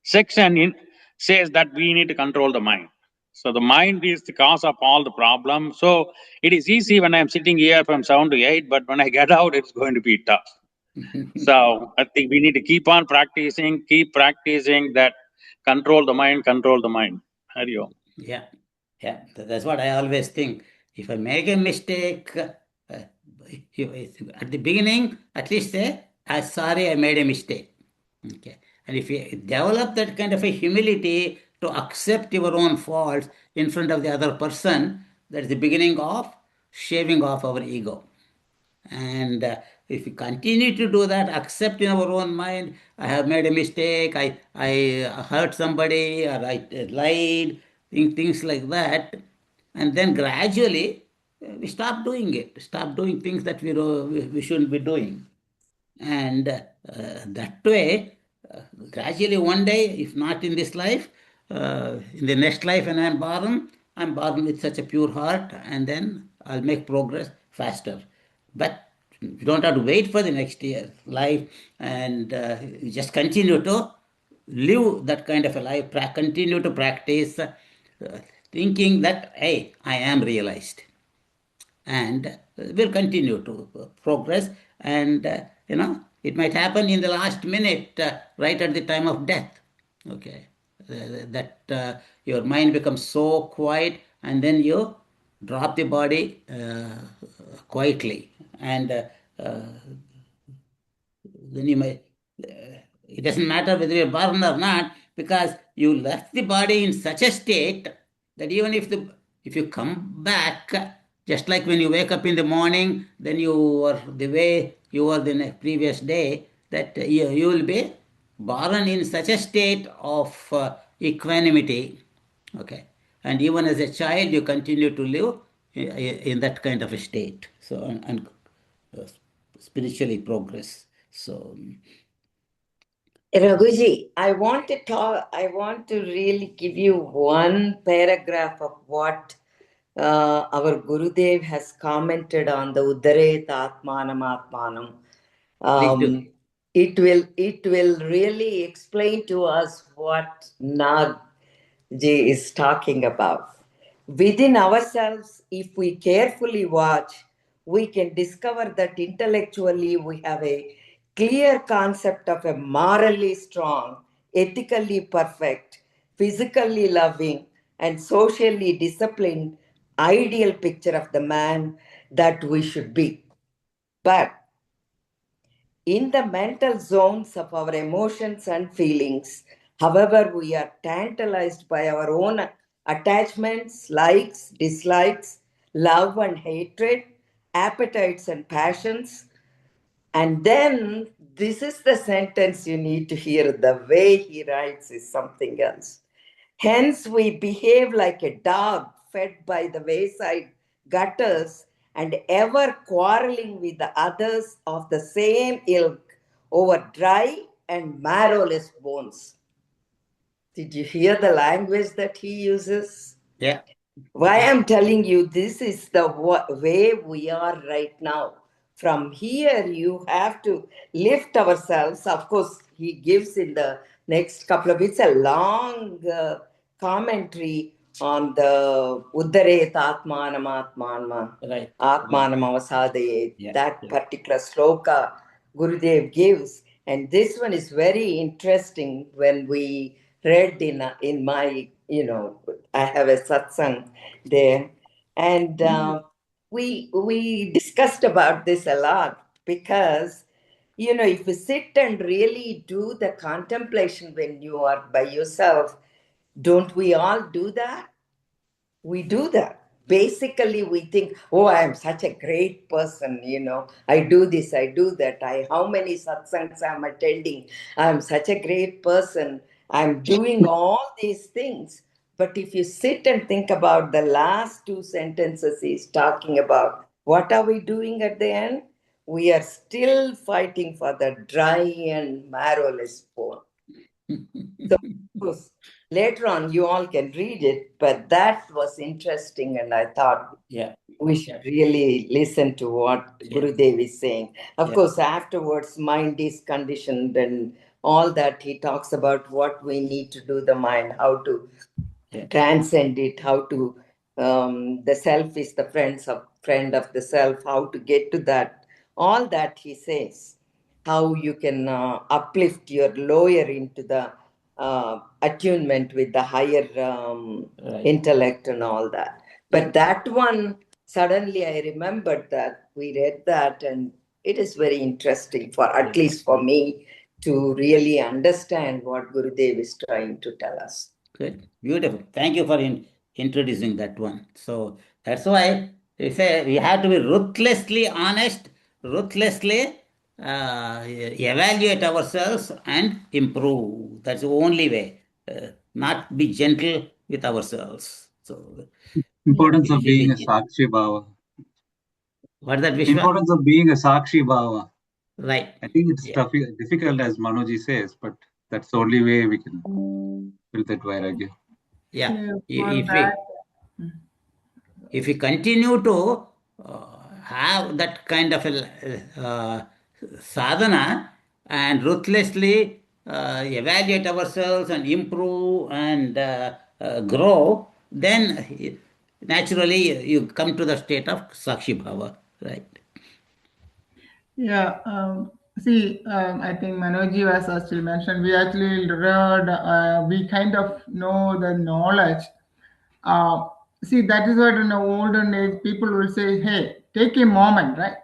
section says that we need to control the mind. So the mind is the cause of all the problems. So it is easy when I'm sitting here from 7 to 8, but when I get out, it's going to be tough. So I think we need to keep on practicing, that control the mind, control the mind. Hari Om. Yeah, yeah, that's what I always think. If I make a mistake, at the beginning, at least say, I'm sorry, I made a mistake. Okay. And if you develop that kind of a humility to accept your own faults in front of the other person, that's the beginning of shaving off our ego. And if we continue to do that, accept in our own mind, I have made a mistake, I hurt somebody, or I lied, things like that, and then gradually we stop doing it, stop doing things that we shouldn't be doing. And that way, gradually one day, if not in this life, in the next life when I'm born with such a pure heart, and then I'll make progress faster. But you don't have to wait for the next year life, and you just continue to live that kind of a life, continue to practice, thinking that, hey, I am realized, and will continue to progress. And it might happen in the last minute, right at the time of death. Okay, that your mind becomes so quiet, and then you drop the body quietly, and then you may it doesn't matter whether you're born or not, because you left the body in such a state that even if you come back, just like when you wake up in the morning, then you are the way you were the previous day, that you will be born in such a state of equanimity. Okay, and even as a child you continue to live in that kind of a state, so and uh, spiritually progress. So Raghuji, I want to really give you one paragraph of what our Gurudev has commented on the Udaret Atmanam Atmanam. please do. It will really explain to us what Nag Ji is talking about. Within ourselves, if we carefully watch, we can discover that intellectually we have a clear concept of a morally strong, ethically perfect, physically loving, and socially disciplined ideal picture of the man that we should be. But in the mental zones of our emotions and feelings, however, we are tantalized by our own attachments, likes, dislikes, love and hatred, appetites and passions. And then this is the sentence you need to hear. The way he writes is something else. Hence, we behave like a dog fed by the wayside gutters and ever quarreling with the others of the same ilk over dry and marrowless bones. Did you hear the language that he uses? Yeah. Why I'm telling you this is the way we are right now. From here, you have to lift ourselves. Of course, he gives in the next couple of weeks a long commentary on the Uddaret Atmanam Right. Atmanam Avasadaye, Yeah. that particular sloka Gurudev gives. And this one is very interesting when we read in my, I have a satsang there. And we discussed about this a lot because, if you sit and really do the contemplation when you are by yourself, don't we all do that? We do that. Basically, we think, oh, I am such a great person, I do this, I do that. How many satsangs I'm attending? I'm such a great person. I'm doing all these things. But if you sit and think about the last two sentences he's talking about, what are we doing at the end? We are still fighting for the dry and marrowless bone. So, of course, later on, you all can read it, but that was interesting, and I thought we should really listen to what Gurudev is saying. Of course, afterwards, mind is conditioned and all that. He talks about what we need to do the mind, how to transcend it, how to the self is the friend of the self, how to get to that. All that he says, how you can uplift your lower into the attunement with the higher intellect and all that. But that one, suddenly I remembered that we read that, and it is very interesting for at least for me to really understand what Gurudev is trying to tell us. Good. Beautiful. Thank you for introducing that one. So that's why we have to be ruthlessly honest, ruthlessly evaluate ourselves and improve. That's the only way. Not be gentle with ourselves. So Importance of being a Sakshi Bhava. What is that, Vishwa? Importance of being a Sakshi Bhava. Right. I think it's difficult, as Manoji says, but that's the only way we can build that vairagya. Yeah. If we continue to have that kind of a sadhana and ruthlessly evaluate ourselves and improve and grow, then naturally you come to the state of Sakshi Bhava, right? Yeah, I think Manoji was actually mentioned. We actually read, we kind of know the knowledge. That is what in the olden days people will say, hey, take a moment, right?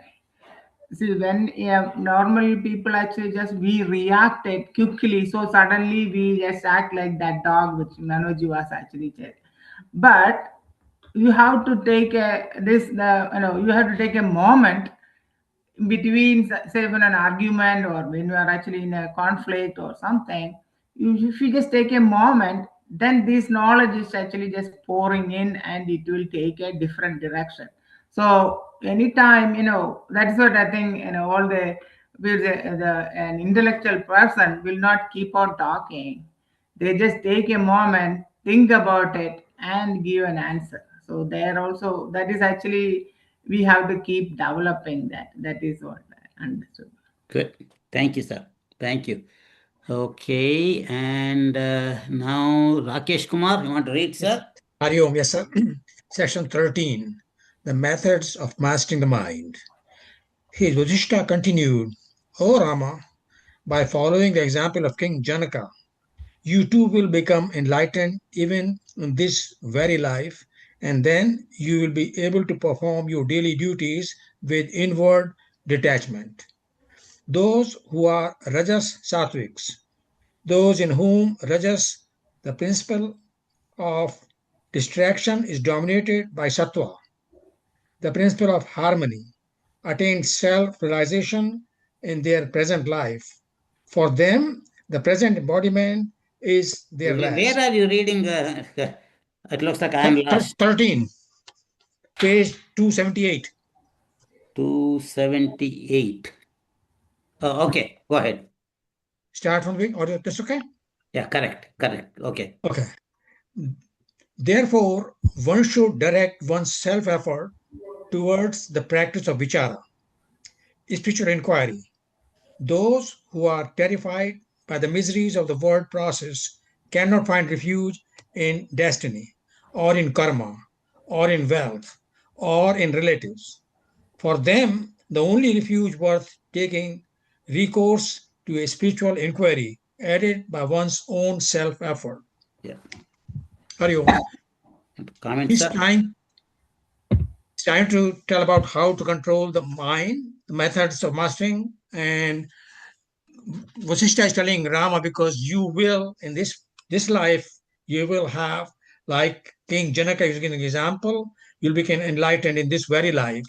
When normally people actually just we reacted quickly, so suddenly we just act like that dog, which Manoji was actually said. But you have to take you have to take a moment between, say, when an argument or when you are actually in a conflict or something. If you just take a moment, then this knowledge is actually just pouring in and it will take a different direction. So anytime, that's what I think, all an intellectual person will not keep on talking. They just take a moment, think about it, and give an answer. So there also, that is actually, we have to keep developing that. That is what I understood. Good. Thank you, sir. Thank you. Okay, and now Rakesh Kumar, you want to read, sir? Hari Om, yes, sir. Section 13, the methods of mastering the mind. His Yudhishthira continued, O Rama, by following the example of King Janaka, you too will become enlightened even in this very life, and then you will be able to perform your daily duties with inward detachment. Those who are Rajas Satviks, those in whom Rajas, the principle of distraction, is dominated by Sattva, the principle of harmony, attain self realization in their present life. For them, the present embodiment is their Where rest. are you reading? It looks like I am lost. 13, page 278. 278. Oh, okay, go ahead. Start from the, or that's okay? Yeah, correct. Okay. Okay. Therefore, one should direct one's self effort towards the practice of vichara, spiritual inquiry. Those who are terrified by the miseries of the world process cannot find refuge in destiny, or in karma, or in wealth, or in relatives. For them, the only refuge worth taking recourse to a spiritual inquiry aided by one's own self effort. Yeah. Hari Om. Comment, It's sir? time, it's time to tell about how to control the mind, the methods of mastering, and Vasishta is telling Rama, because you will in this life you will have, like King Janaka is giving an example, you'll become enlightened in this very life,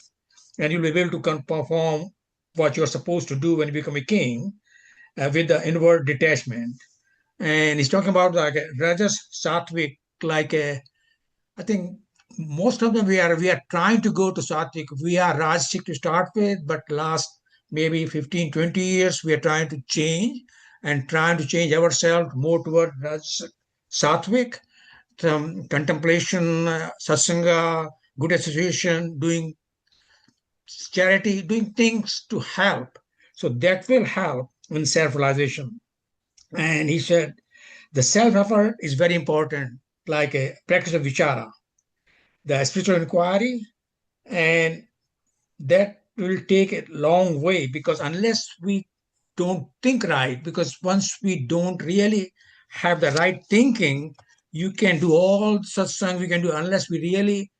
and you'll be able to perform what you're supposed to do when you become a king, with the inward detachment. And he's talking about like a Rajas Sattvic, like a, I think most of them we are trying to go to Sattvic. We are Rajasic to start with, but last maybe 15, 20 years we are trying to change and trying to change ourselves more toward Sattvic, from contemplation, satsanga, good association, doing charity, doing things to help. So that will help in self-realization. And he said the self-effort is very important, like a practice of vichara, the spiritual inquiry, and that will take a long way, because unless we don't think right, because once we don't really have the right thinking, you can do all such things we can do unless we really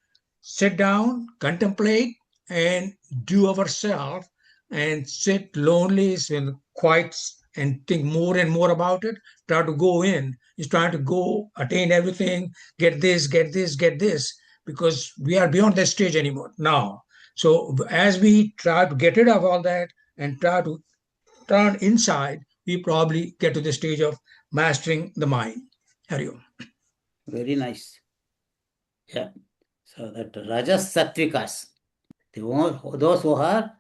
sit down, contemplate, and do ourselves, and sit lonely and quiet and think more and more about it. Try to go in. Is trying to go attain everything, get this, get this, get this, because we are beyond that stage anymore now. So as we try to get rid of all that and try to turn inside, we probably get to the stage of mastering the mind. Hari Om. Very nice. Yeah. So that Rajas Sattvikas, those who are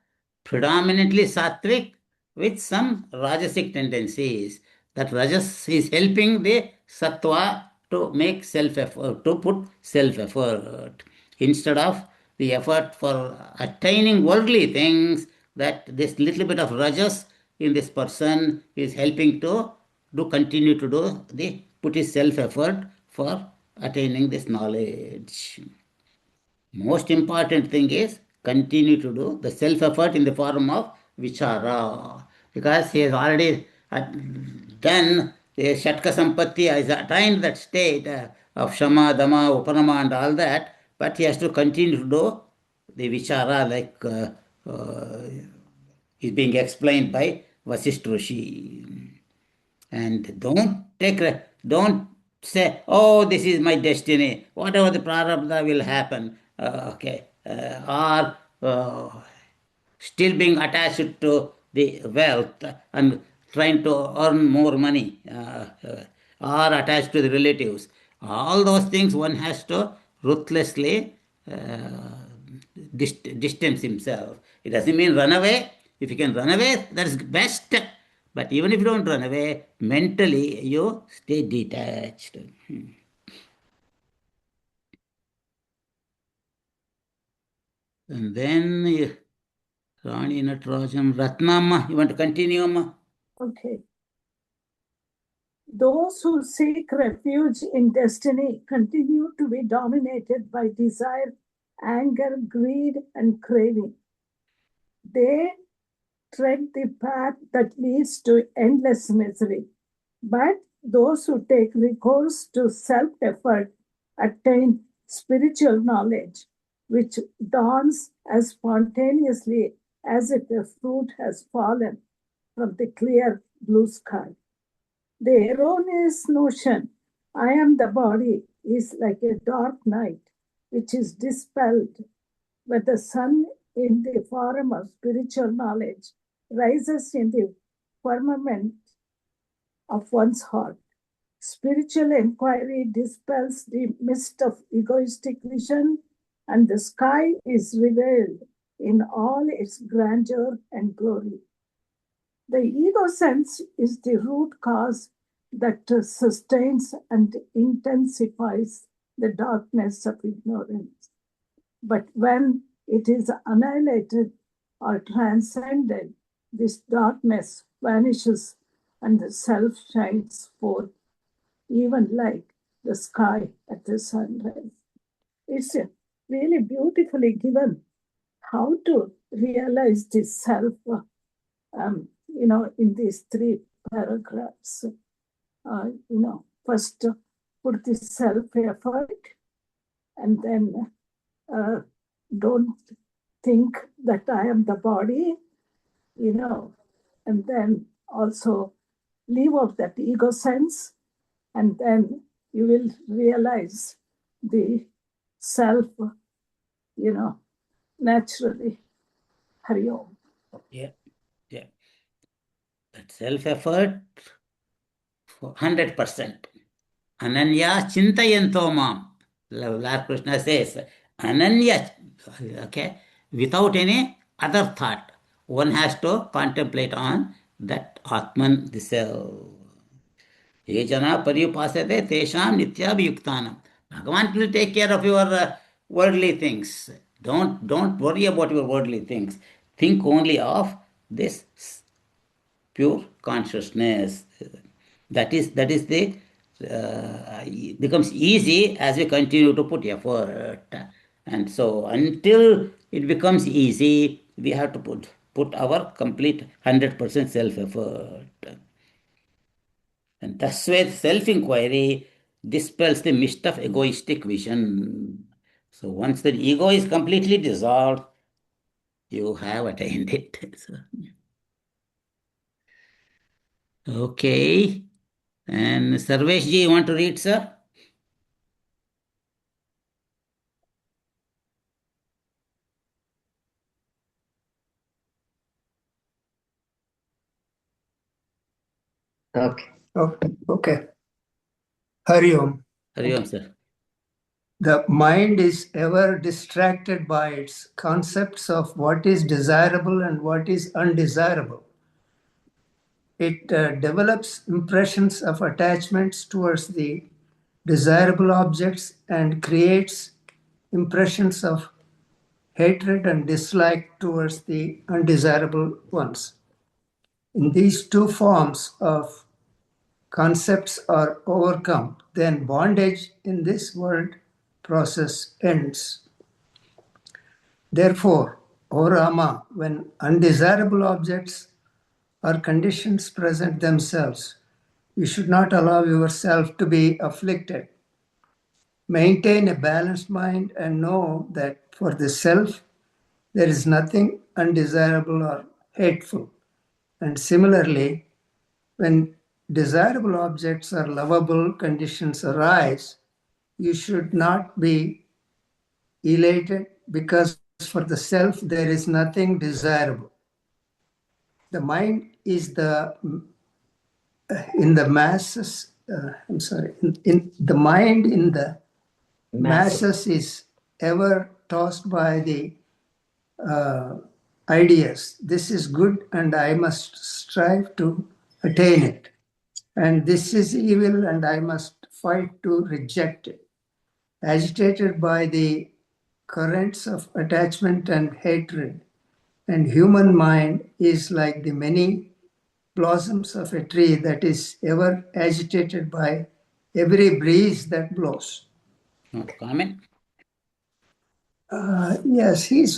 predominantly sattvic with some rajasic tendencies, that Rajas is helping the sattva to make self effort, to put self effort instead of the effort for attaining worldly things. That this little bit of Rajas in this person is helping to continue to do the put his self effort for attaining this knowledge. Most important thing is continue to do the self effort in the form of vichara, because he has already done the shatka sampatti, has attained that state of shama, dama, upanama, and all that, but he has to continue to do the vichara, like is being explained by Vasisht Rishi. And don't say, oh, this is my destiny, whatever the prarabdha will happen, okay, or still being attached to the wealth and trying to earn more money, or attached to the relatives. All those things one has to ruthlessly distance himself. It doesn't mean run away. If you can run away, that's best. But even if you don't run away, mentally you stay detached. And then Rani Natarajam, Ratnamma, you want to continue, Amma? Okay. Those who seek refuge in destiny continue to be dominated by desire, anger, greed, and craving. They tread the path that leads to endless misery. But those who take recourse to self-effort attain spiritual knowledge, which dawns as spontaneously as if a fruit has fallen from the clear blue sky. The erroneous notion, I am the body, is like a dark night which is dispelled when the sun, in the form of spiritual knowledge, rises in the firmament of one's heart. Spiritual inquiry dispels the mist of egoistic vision, and the sky is revealed in all its grandeur and glory. The ego sense is the root cause that sustains and intensifies the darkness of ignorance. But when it is annihilated or transcended, this darkness vanishes and the self shines forth, even like the sky at the sunrise. It's really beautifully given how to realize this self, in these 3 paragraphs. First put this self effort, and then don't think that I am the body, and then also leave out that ego sense, and then you will realize the self, naturally. Hari Om. Yeah. That self-effort, 100%. Ananya chintayanto mam. Lord Krishna says, Ananya, okay, without any other thought. One has to contemplate on that Atman, this ye jana pariyupasate tesham nityabhiyuktanam. Bhagavan will take care of your worldly things. Don't worry about your worldly things. Think only of this pure consciousness. That is the becomes easy as we continue to put effort. And so until it becomes easy, we have to put our complete 100% self-effort. And thus with self-inquiry dispels the mist of egoistic vision. So once the ego is completely dissolved, you have attained it. So, okay. And Sarvesh ji, you want to read, sir? Okay. Hari Om. Hari Om, sir. The mind is ever distracted by its concepts of what is desirable and what is undesirable. It develops impressions of attachments towards the desirable objects and creates impressions of hatred and dislike towards the undesirable ones. In these 2 forms of concepts are overcome, then bondage in this world process ends. Therefore, O Rama, when undesirable objects or conditions present themselves, you should not allow yourself to be afflicted. Maintain a balanced mind and know that for the self, there is nothing undesirable or hateful. And similarly, when desirable objects or lovable conditions arise, you should not be elated because for the self there is nothing desirable. The mind is in the masses. In the mind in the masses is ever tossed by the ideas. This is good and I must strive to attain it. And this is evil and I must fight to reject it. Agitated by the currents of attachment and hatred, and human mind is like the many blossoms of a tree that is ever agitated by every breeze that blows. Want to comment? Yes, Sage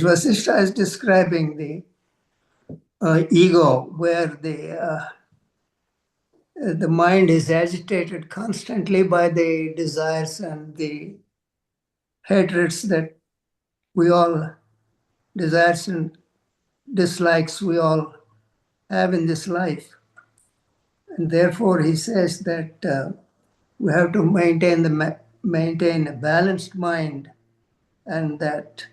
Vasishta is describing the ego, where the mind is agitated constantly by the desires and the hatreds that we all, desires and dislikes we all have in this life. And therefore, he says that we have to maintain a balanced mind, and that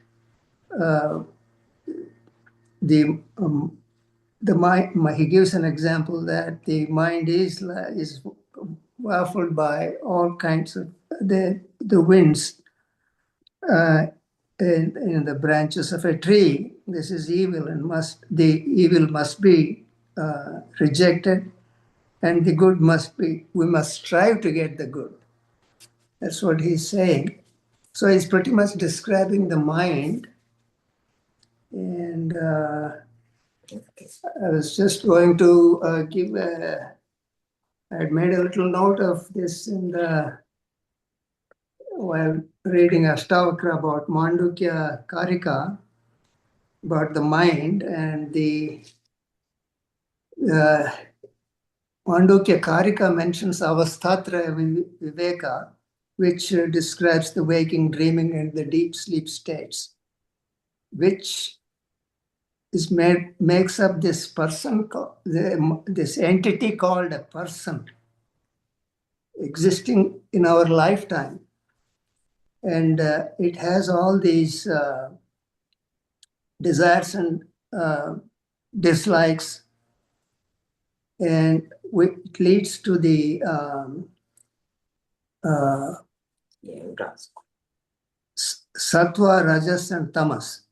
the mind. He gives an example that the mind is baffled by all kinds of the winds in the branches of a tree. This is evil, and the evil must be rejected, and the good must be. We must strive to get the good. That's what he's saying. So he's pretty much describing the mind, and I was just going to I had made a little note of this while reading Astavakra about Mandukya Karika, about the mind, and the Mandukya Karika mentions Avasthatraya Viveka, which describes the waking, dreaming, and the deep sleep states, which makes up this person, this entity called a person, existing in our lifetime. And it has all these desires and dislikes, and it leads to the Sattva, Rajas, and Tamas,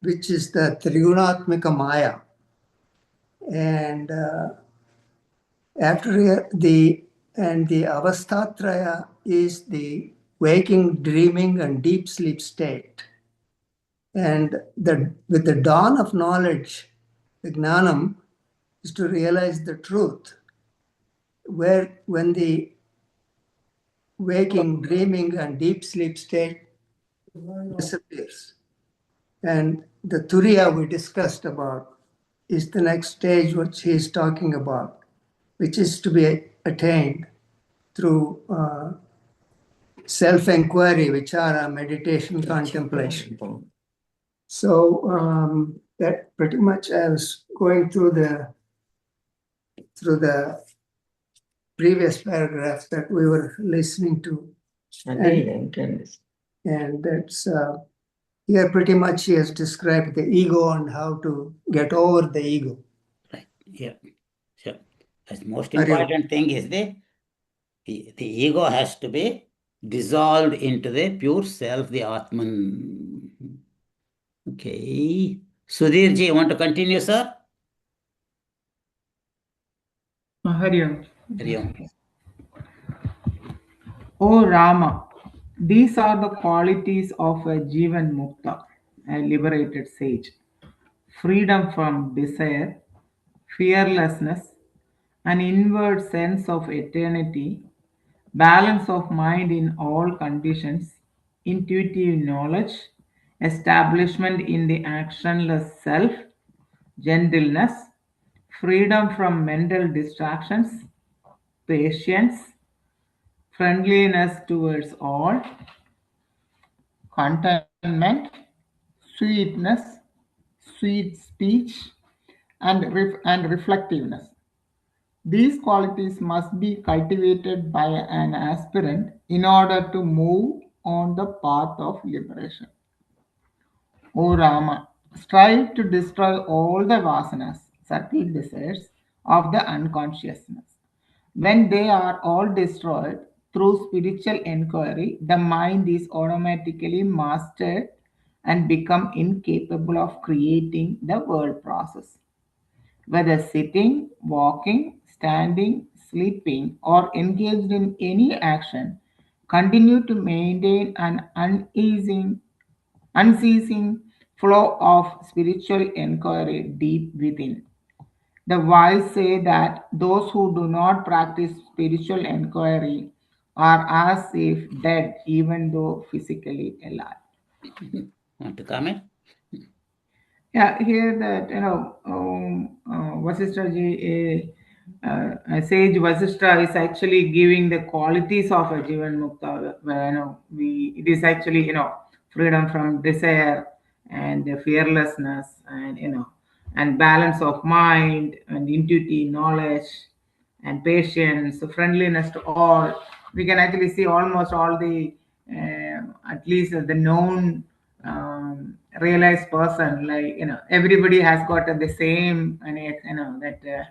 which is the Trigunatmika Maya. And after the Avasthatraya is the waking, dreaming, and deep sleep state. And with the dawn of knowledge, the Gnanam is to realize the truth, when the waking, dreaming, and deep sleep state disappears. And the Turiya we discussed about is the next stage which he is talking about, which is to be attained through self-inquiry, vichara, meditation, contemplation. So that pretty much I was going through the previous paragraph that we were listening to. And that's here pretty much he has described the ego and how to get over the ego. Right. Yeah. So the most important thing is the ego has to be dissolved into the pure self, the Atman. Okay. Sudhirji, you want to continue, sir? Hari Om. Hari Om. O Rama, these are the qualities of a Jivan Mukta, a liberated sage. Freedom from desire, fearlessness, an inward sense of eternity, balance of mind in all conditions, intuitive knowledge, establishment in the actionless self, gentleness, freedom from mental distractions, patience, friendliness towards all, contentment, sweetness, sweet speech, and reflectiveness. These qualities must be cultivated by an aspirant in order to move on the path of liberation. O Rama, strive to destroy all the vasanas, subtle desires of the unconsciousness. When they are all destroyed through spiritual inquiry, the mind is automatically mastered and become incapable of creating the world process. Whether sitting, walking, standing, sleeping, or engaged in any action, continue to maintain an unceasing flow of spiritual inquiry deep within. The wise say that those who do not practice spiritual inquiry are as if dead, even though physically alive. Want to comment? Yeah, here that Vasishtha ji Sage Vasishta is actually giving the qualities of a Jivan Mukta. It is actually, freedom from desire and the fearlessness and, and balance of mind and intuitive knowledge and patience, friendliness to all. We can actually see almost all the, at least the known realized person, like, everybody has got the same, and that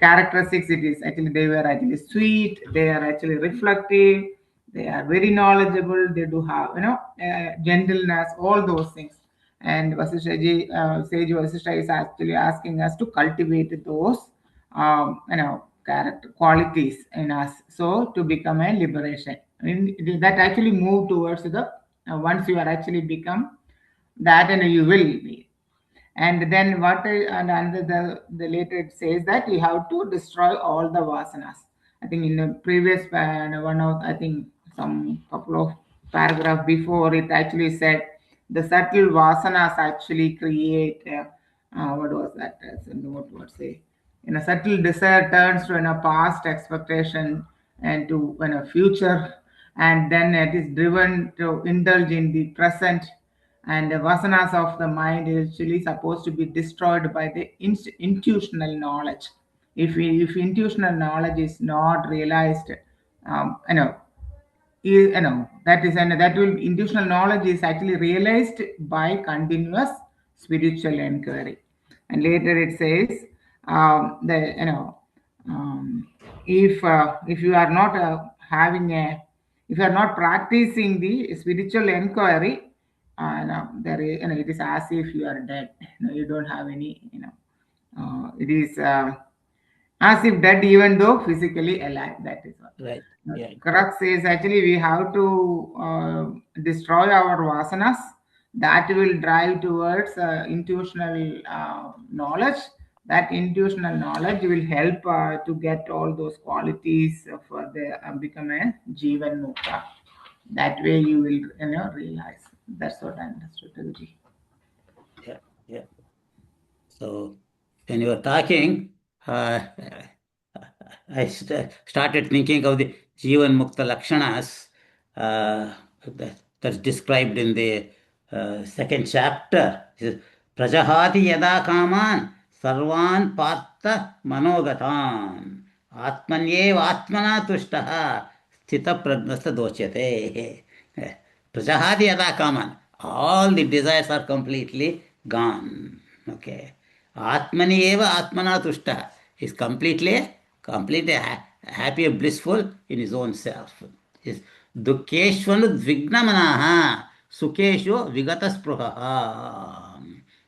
characteristics. It is actually, they were actually sweet, they are actually reflective, they are very knowledgeable, they do have, gentleness, all those things. And Sage Vasishta is actually asking us to cultivate those, character qualities in us, so to become a liberation. I mean, that actually move towards the, once you are actually become that, and you will be. And then and under the later it says that you have to destroy all the vasanas. I think in the previous one of, I think some couple of paragraph before, it actually said the subtle vasanas actually create, what was that? What would say? In a subtle desire turns to a past expectation and to a future, and then it is driven to indulge in the present. And the vasanas of the mind is actually supposed to be destroyed by the intuitional knowledge. If intuitional knowledge is not realized, um, you know that is, and that will, intuitional knowledge is actually realized by continuous spiritual inquiry. And later it says, the um, if you are not having a if you are not practicing the spiritual inquiry, there is, it is as if you are dead. You don't have any, it is as if dead, even though physically alive. That is what. Right. Yeah. Crux is actually we have to destroy our vasanas. That will drive towards intuitional knowledge. That intuitional knowledge will help to get all those qualities for the become a Jivan Mukta. That way you will, realize. That's what I understood, Guruji. Yeah, yeah. So when you were talking, I started thinking of the Jivan Mukta Lakshanas that's described in the second chapter. It says, Prajahati yada kaman sarvan partha manogatan atmanyev atmana tushtaha sthita pragnasta dochyate. Prajahati yada kaman. All the desires are completely gone. Okay. Atmani eva atmana tushta is completely happy and blissful in his own self. Is dukkeshvanu dvignamanaha sukeshu vigataspruhaha.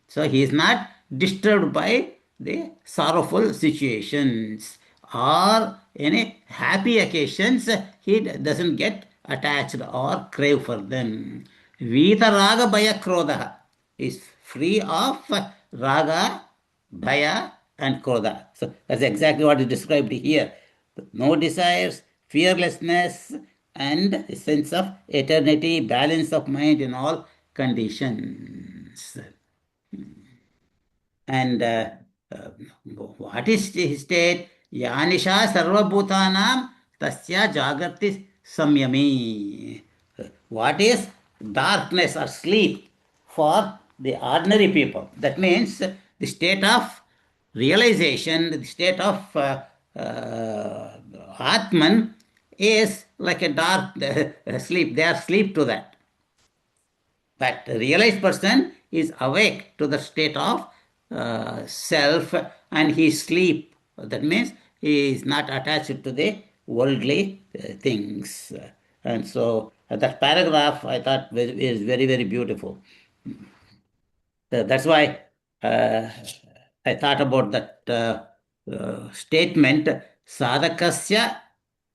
So he is not disturbed by the sorrowful situations or any happy occasions. He doesn't get attached or crave for them. Vita raga bhaya krodha is free of raga, bhaya, and krodha. So that's exactly what is described here. No desires, fearlessness, and a sense of eternity, balance of mind in all conditions. And what is his state? Yanisha sarvabhutanam tasya jagrati samyami. What is darkness or sleep for the ordinary people? That means the state of realization, the state of Atman is like a dark sleep. They are asleep to that. But the realized person is awake to the state of self, and he sleep. That means he is not attached to the worldly things. And so that paragraph I thought is very, very beautiful. That's why I thought about that statement, sadhakasya,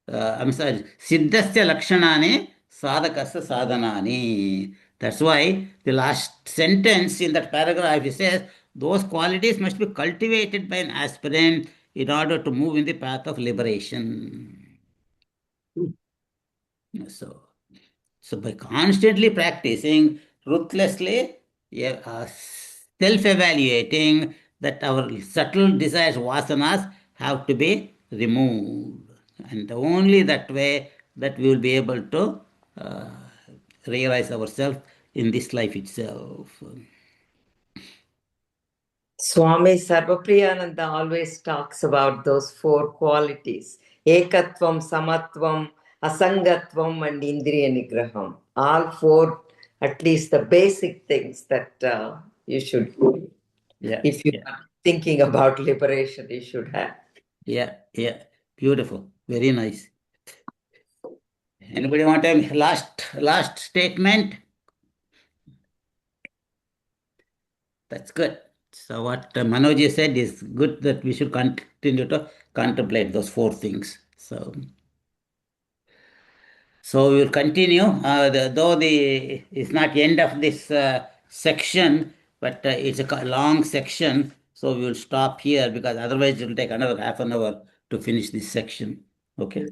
I'm sorry, siddhasya lakshanani, sadhakasya sadhanani. That's why the last sentence in that paragraph, it says, those qualities must be cultivated by an aspirant in order to move in the path of liberation. So by constantly practicing, ruthlessly, self-evaluating that our subtle desires, vasanas, have to be removed. And only that way that we will be able to realize ourselves in this life itself. Swami Sarvapriyananda always talks about those four qualities: ekatvam, samatvam, asangatvam, and indriya nigraham. All four, at least the basic things that you should, if you are thinking about liberation, you should have. Yeah, beautiful, very nice. Anybody want a last statement? That's good. So what Manoj said is good, that we should continue to contemplate those four things. So we will continue, though it's not end of this section, but it's a long section. So we will stop here, because otherwise it will take another half an hour to finish this section. Okay.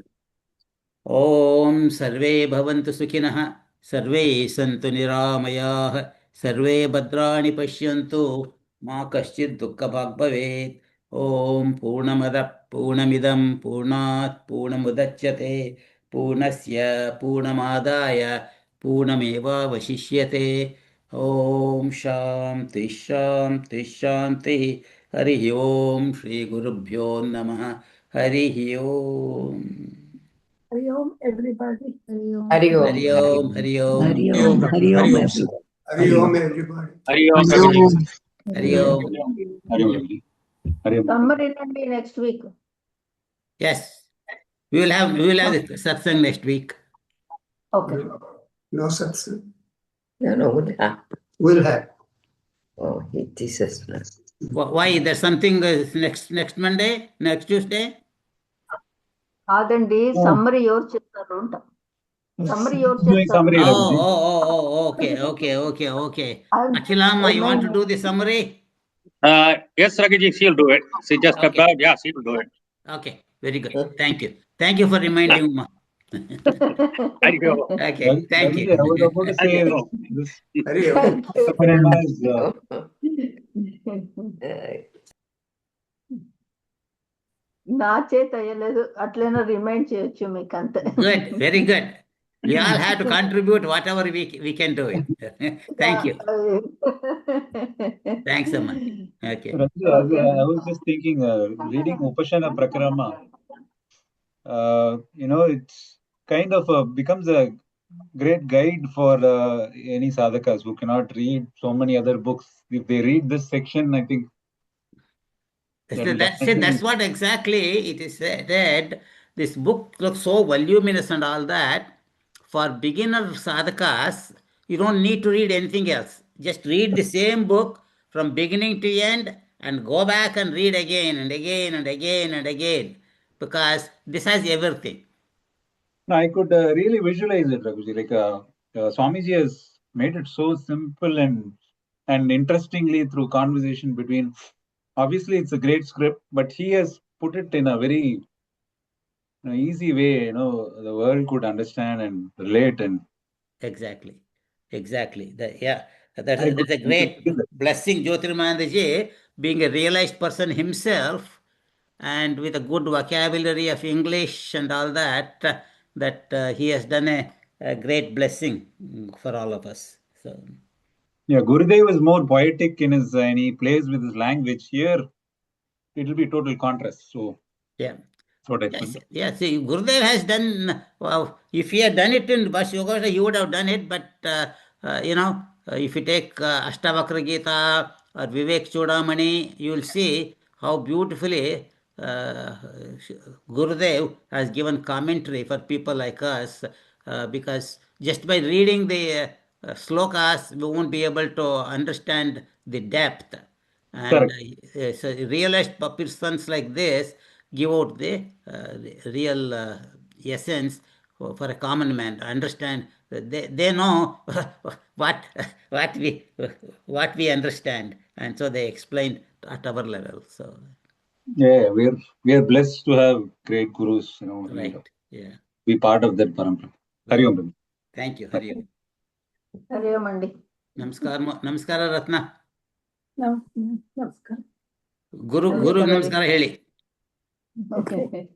Om Sarve Bhavantu Sukhinah, Sarve Santu Niramayah, Sarve Bhadrani Pashyantu, Ma Kaschid Dukkha Bhag Bhavet. Om Purnamada Purnamidam Purnat Purnamudachyate Purnasya Purnamadaya Purnameva Vashishyate. Om Shanti Shanti Shanti. Hari Om Shri Gurubhyo Namah. Hari Om. Hari Om, everybody. Hari Om. Hari Om. Hari Om. Hari Om. Hari Om, everyone. Hari Om, everybody. Hari Om, Raghuji. Hari Om. Hari Om, Raghuji. Hari Om. Summary can be next week. Yes. We will have the satsang next week. Okay. No satsang. No, we'll have. We'll have. Oh, he teases me. Why? There's something next Monday, next Tuesday? అదండి summary ఎవరు చెప్తారు అంట summary ఎవరు చెప్తారు Okay. Achilama, you want to do the summary? Yes, Raghuji, she'll do it. She just stepped out. Yeah, she will do it. Okay, very good. Thank you for reminding me. Thank you. Okay, thank you. I was about to say this. Hari Om. నా చేత అయ్యలేదు అట్లైనా remind చేయొచ్చు మీకు అంతే Good, very good. We all have to contribute whatever we can do it. Thank you. Thanks so much. Okay. I was just thinking, reading Upashana Prakarama, it's kind of becomes a great guide for any sadhakas who cannot read so many other books. If they read this section, I think that's what exactly it is said. This book looks so voluminous and all that. For beginner sadhakas, you don't need to read anything else. Just read the same book from beginning to end and go back and read again and again and again and again, because this has everything. No, I could really visualize it, Raghuji. Like Swamiji has made it so simple and interestingly through conversation between. Obviously, it's a great script, but he has put it in a very easy way. The world could understand and relate. And exactly. That's a great blessing, Jyotirmanandaji, being a realized person himself, and with a good vocabulary of English and all that, he has done a great blessing for all of us. So. Yeah, Gurudev is more poetic in his, and he plays with his language. Here, it will be total contrast. So, yeah. That's what I feel. Yeah, see, Gurudev has done, if he had done it in Bhashya Yogavashishta, he would have done it, but, if you take Ashtavakra Gita or Vivek Chudamani, you will see how beautifully Gurudev has given commentary for people like us, because just by reading the slokas, we won't be able to understand the depth. And so realized persons like this give out the real essence for a common man to understand. They know what we understand, and so they explain at our level. So yeah, we are blessed to have great gurus. Right. Yeah. Be part of that parampara. Hari Om. Thank you. Hari Om. Hari Om andi. Namaskara Ratna. ನಮಸ್ಕಾರ ಗುರು ನಮಸ್ಕಾರ ಹೇಳಿ. Okay.